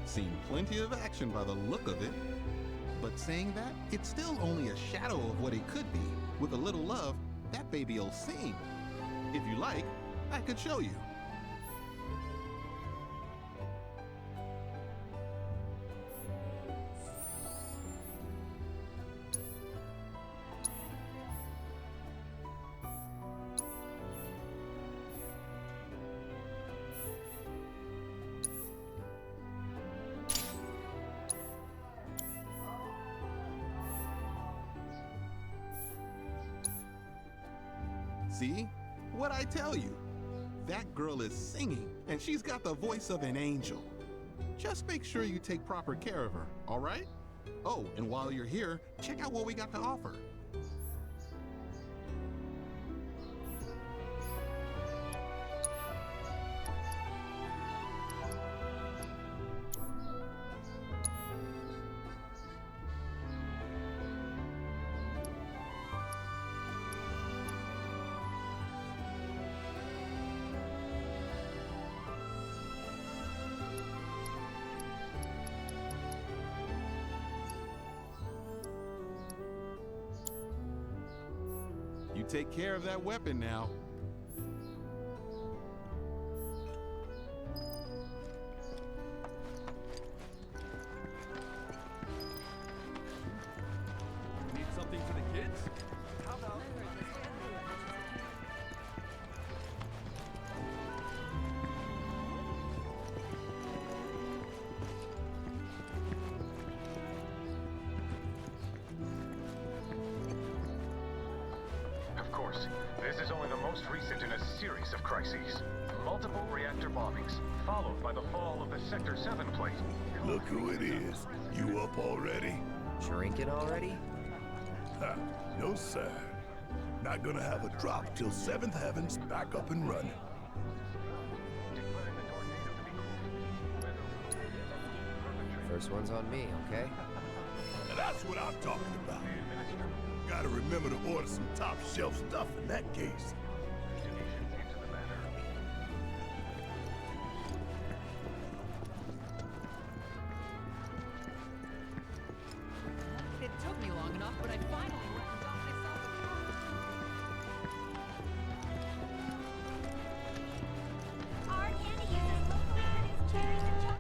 Speaker 5: Seen plenty of action by the look of it. But saying that, it's still only a shadow of what it could be. With a little love, that baby'll sing. If you like, I could show you. See? What'd I tell you? That girl is singing, and she's got the voice of an angel. Just make sure you take proper care of her, all right? Oh, and while you're here, check out what we got to offer. You take care of that weapon now.
Speaker 6: Need something for the kids? How about...
Speaker 2: Of course, this is only the most recent in a series of crises. Multiple reactor bombings, followed by the fall of the Sector 7 plate.
Speaker 1: Look who it is. You up already?
Speaker 9: Drinking already?
Speaker 1: Ha, no sir. Not gonna have a drop till 7th Heaven's back up and running.
Speaker 9: First one's on me, okay?
Speaker 1: And that's what I'm talking about. Gotta remember to order some top shelf stuff in that case.
Speaker 4: It took me long enough, but I finally went and got myself a
Speaker 20: Organi uses local lettuce, cherries, and chocolate.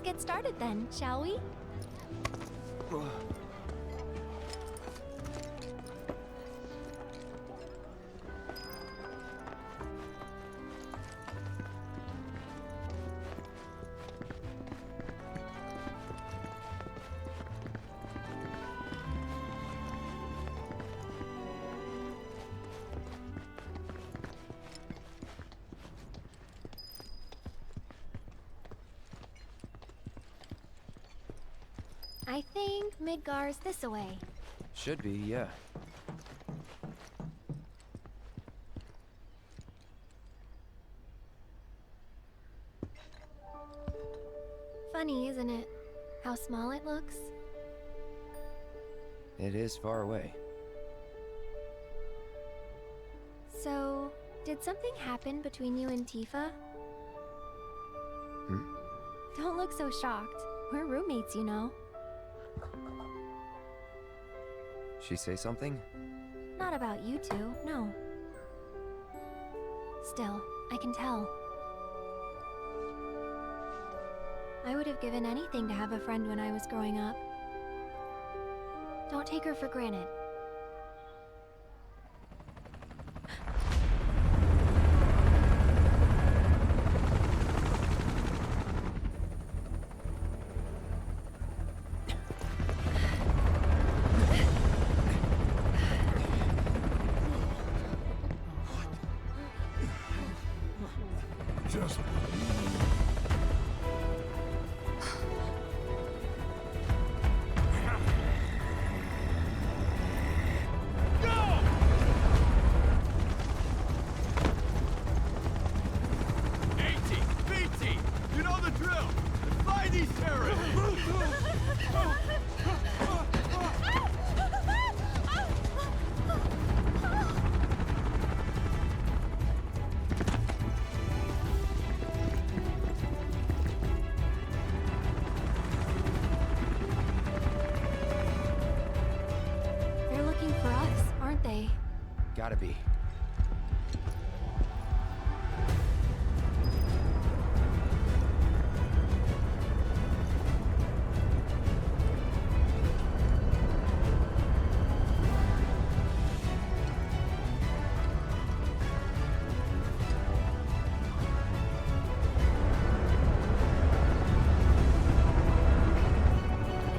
Speaker 12: get started then, shall we? I think Midgar's this away.
Speaker 9: Should be, yeah.
Speaker 12: Funny, isn't it? How small it looks?
Speaker 9: It is far away.
Speaker 12: So, did something happen between you and Tifa?
Speaker 9: Hmm?
Speaker 12: Don't look so shocked. We're roommates, you know.
Speaker 9: She say something?
Speaker 12: Not about you two, no. Still, I can tell. I would have given anything to have a friend when I was growing up. Don't take her for granted.
Speaker 1: Just
Speaker 12: They're looking for us, aren't they?
Speaker 9: Gotta be.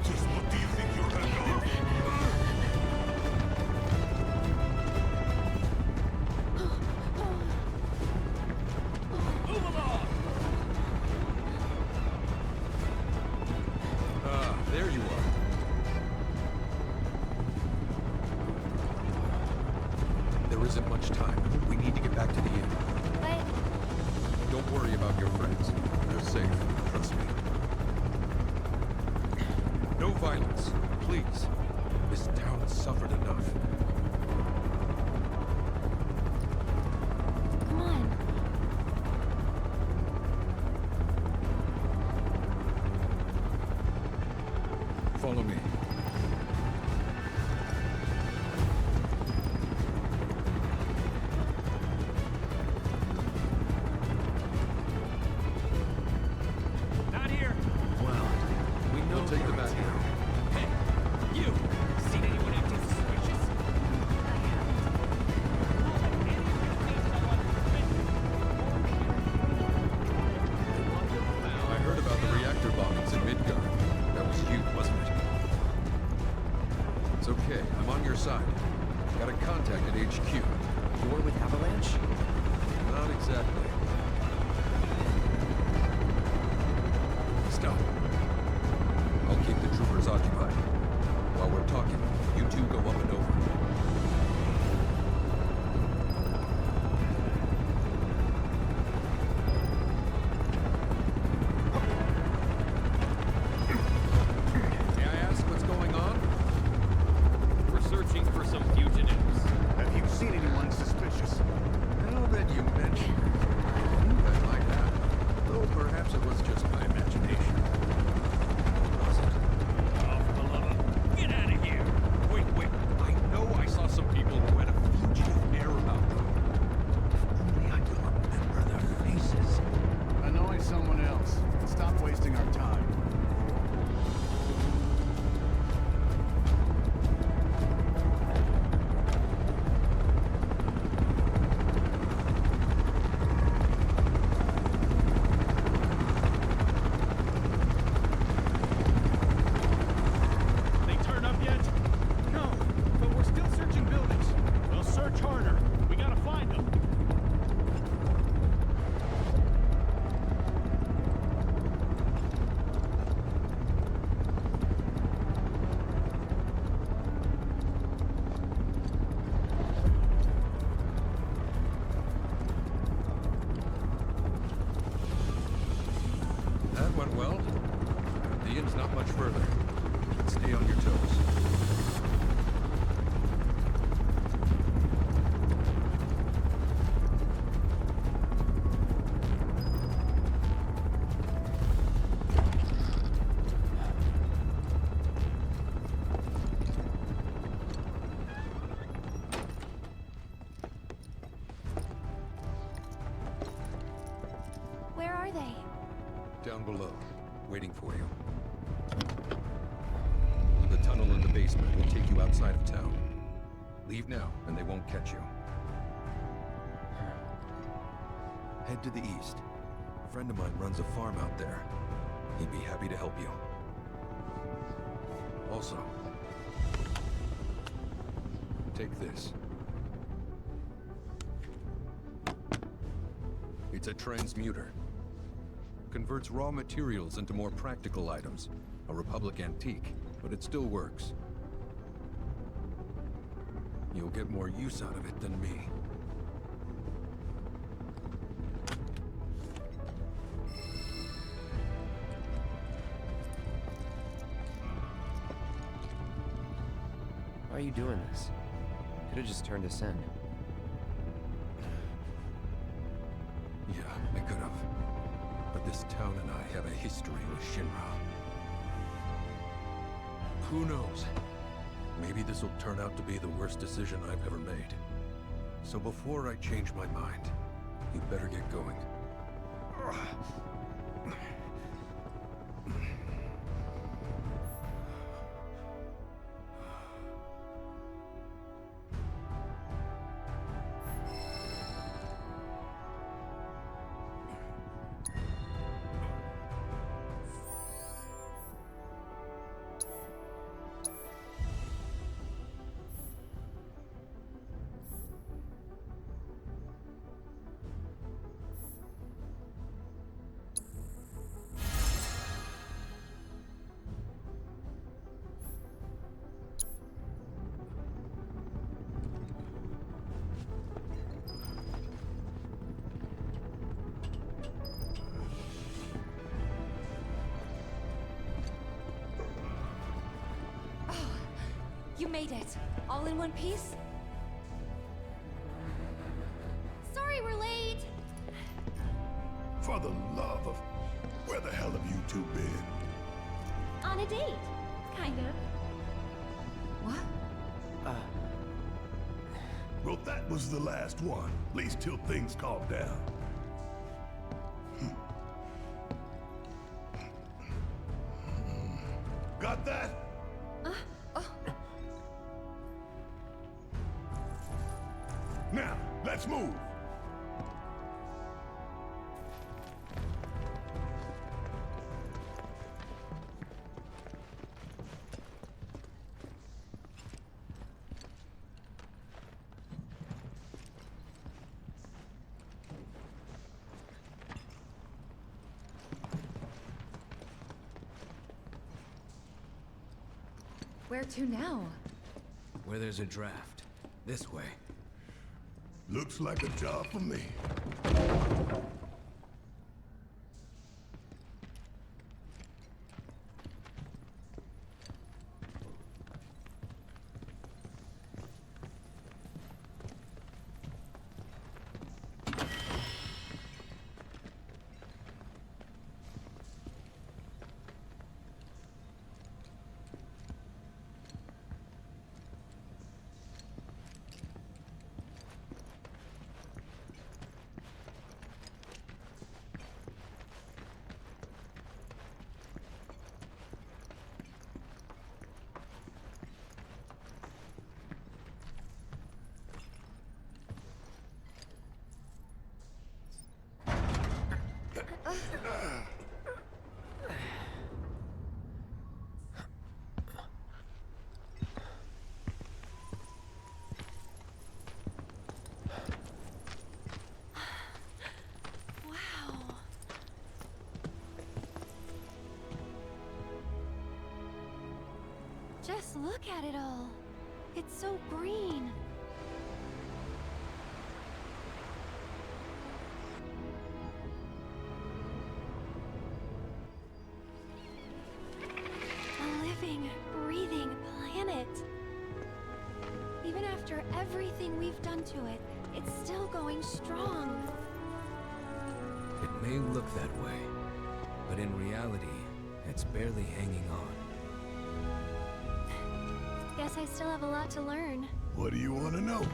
Speaker 1: just what do you think you're gonna go?
Speaker 19: There you are. There isn't much time. We need to get back to the inn.
Speaker 12: But
Speaker 19: Don't worry about your friends. They're safe. Trust me. No violence, please. This town suffered enough.
Speaker 12: come on.
Speaker 19: Follow me.
Speaker 6: Not here.
Speaker 19: Well, we know. We'll take them back now.
Speaker 6: Hey, you! Seen anyone acting suspicious?
Speaker 19: I heard about the reactor bombings in Midgard. That was you, wasn't it? It's okay. I'm on your side. Got a contact at HQ.
Speaker 9: You're with Avalanche?
Speaker 19: Not exactly. Stop. I'll keep the troopers occupied. While we're talking, you two go up and over. May I ask what's going on?
Speaker 6: We're searching for some fugitives.
Speaker 22: Have you seen anyone suspicious?
Speaker 19: Now that you mention it, not much further. Stay on your toes.
Speaker 12: Where are they?
Speaker 19: Down below, waiting for you. The tunnel in the basement will take you outside of town. Leave now, and they won't catch you. Head to the east. A friend of mine runs a farm out there. He'd be happy to help you. Also, take this. It's a transmuter. Converts raw materials into more practical items. A Republic antique, but it still works. You'll get more use out of it than me.
Speaker 9: Why are you doing this? Could have just turned us in.
Speaker 19: Yeah, I could have. But this town and I have a history with Shinra. Who knows? Maybe this will turn out to be the worst decision I've ever made. So before I change my mind, you better get going.
Speaker 16: You made it. All in one piece? Sorry we're late.
Speaker 1: For the love of... Where the hell have you two been?
Speaker 12: On a date. Kind of.
Speaker 3: What?
Speaker 1: Well, that was the last one. At least till things calm down. Got that? Now, let's move.
Speaker 3: Where to now?
Speaker 6: Where there's a draft. This way.
Speaker 1: Looks like a job for me.
Speaker 12: Just look at it all. It's so green. After everything we've done to it, it's still going strong.
Speaker 8: It may look that way, but in reality, it's barely hanging on.
Speaker 12: Guess I still have a lot to learn.
Speaker 1: What do you want to know?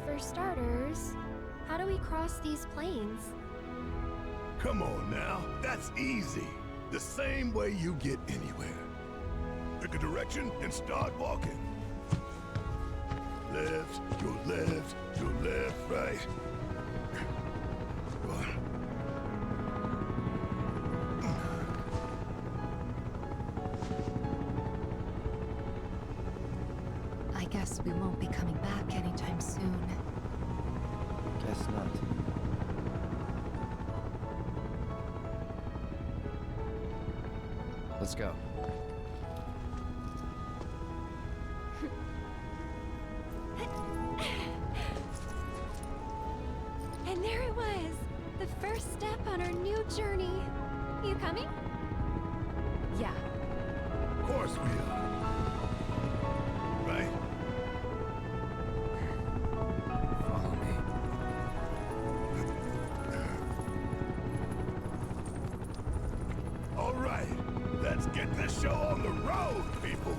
Speaker 12: For starters, how do we cross these plains?
Speaker 1: Come on now, that's easy. The same way you get anywhere. Pick a direction and start walking. Left, your left, your left, right.
Speaker 3: I guess we won't be coming back anytime soon.
Speaker 9: Guess not. Let's go.
Speaker 12: And there it was, the first step on our new journey. You coming?
Speaker 3: Yeah.
Speaker 1: Of course we are. Right?
Speaker 8: Follow me.
Speaker 1: All right, let's get this show on the road, people.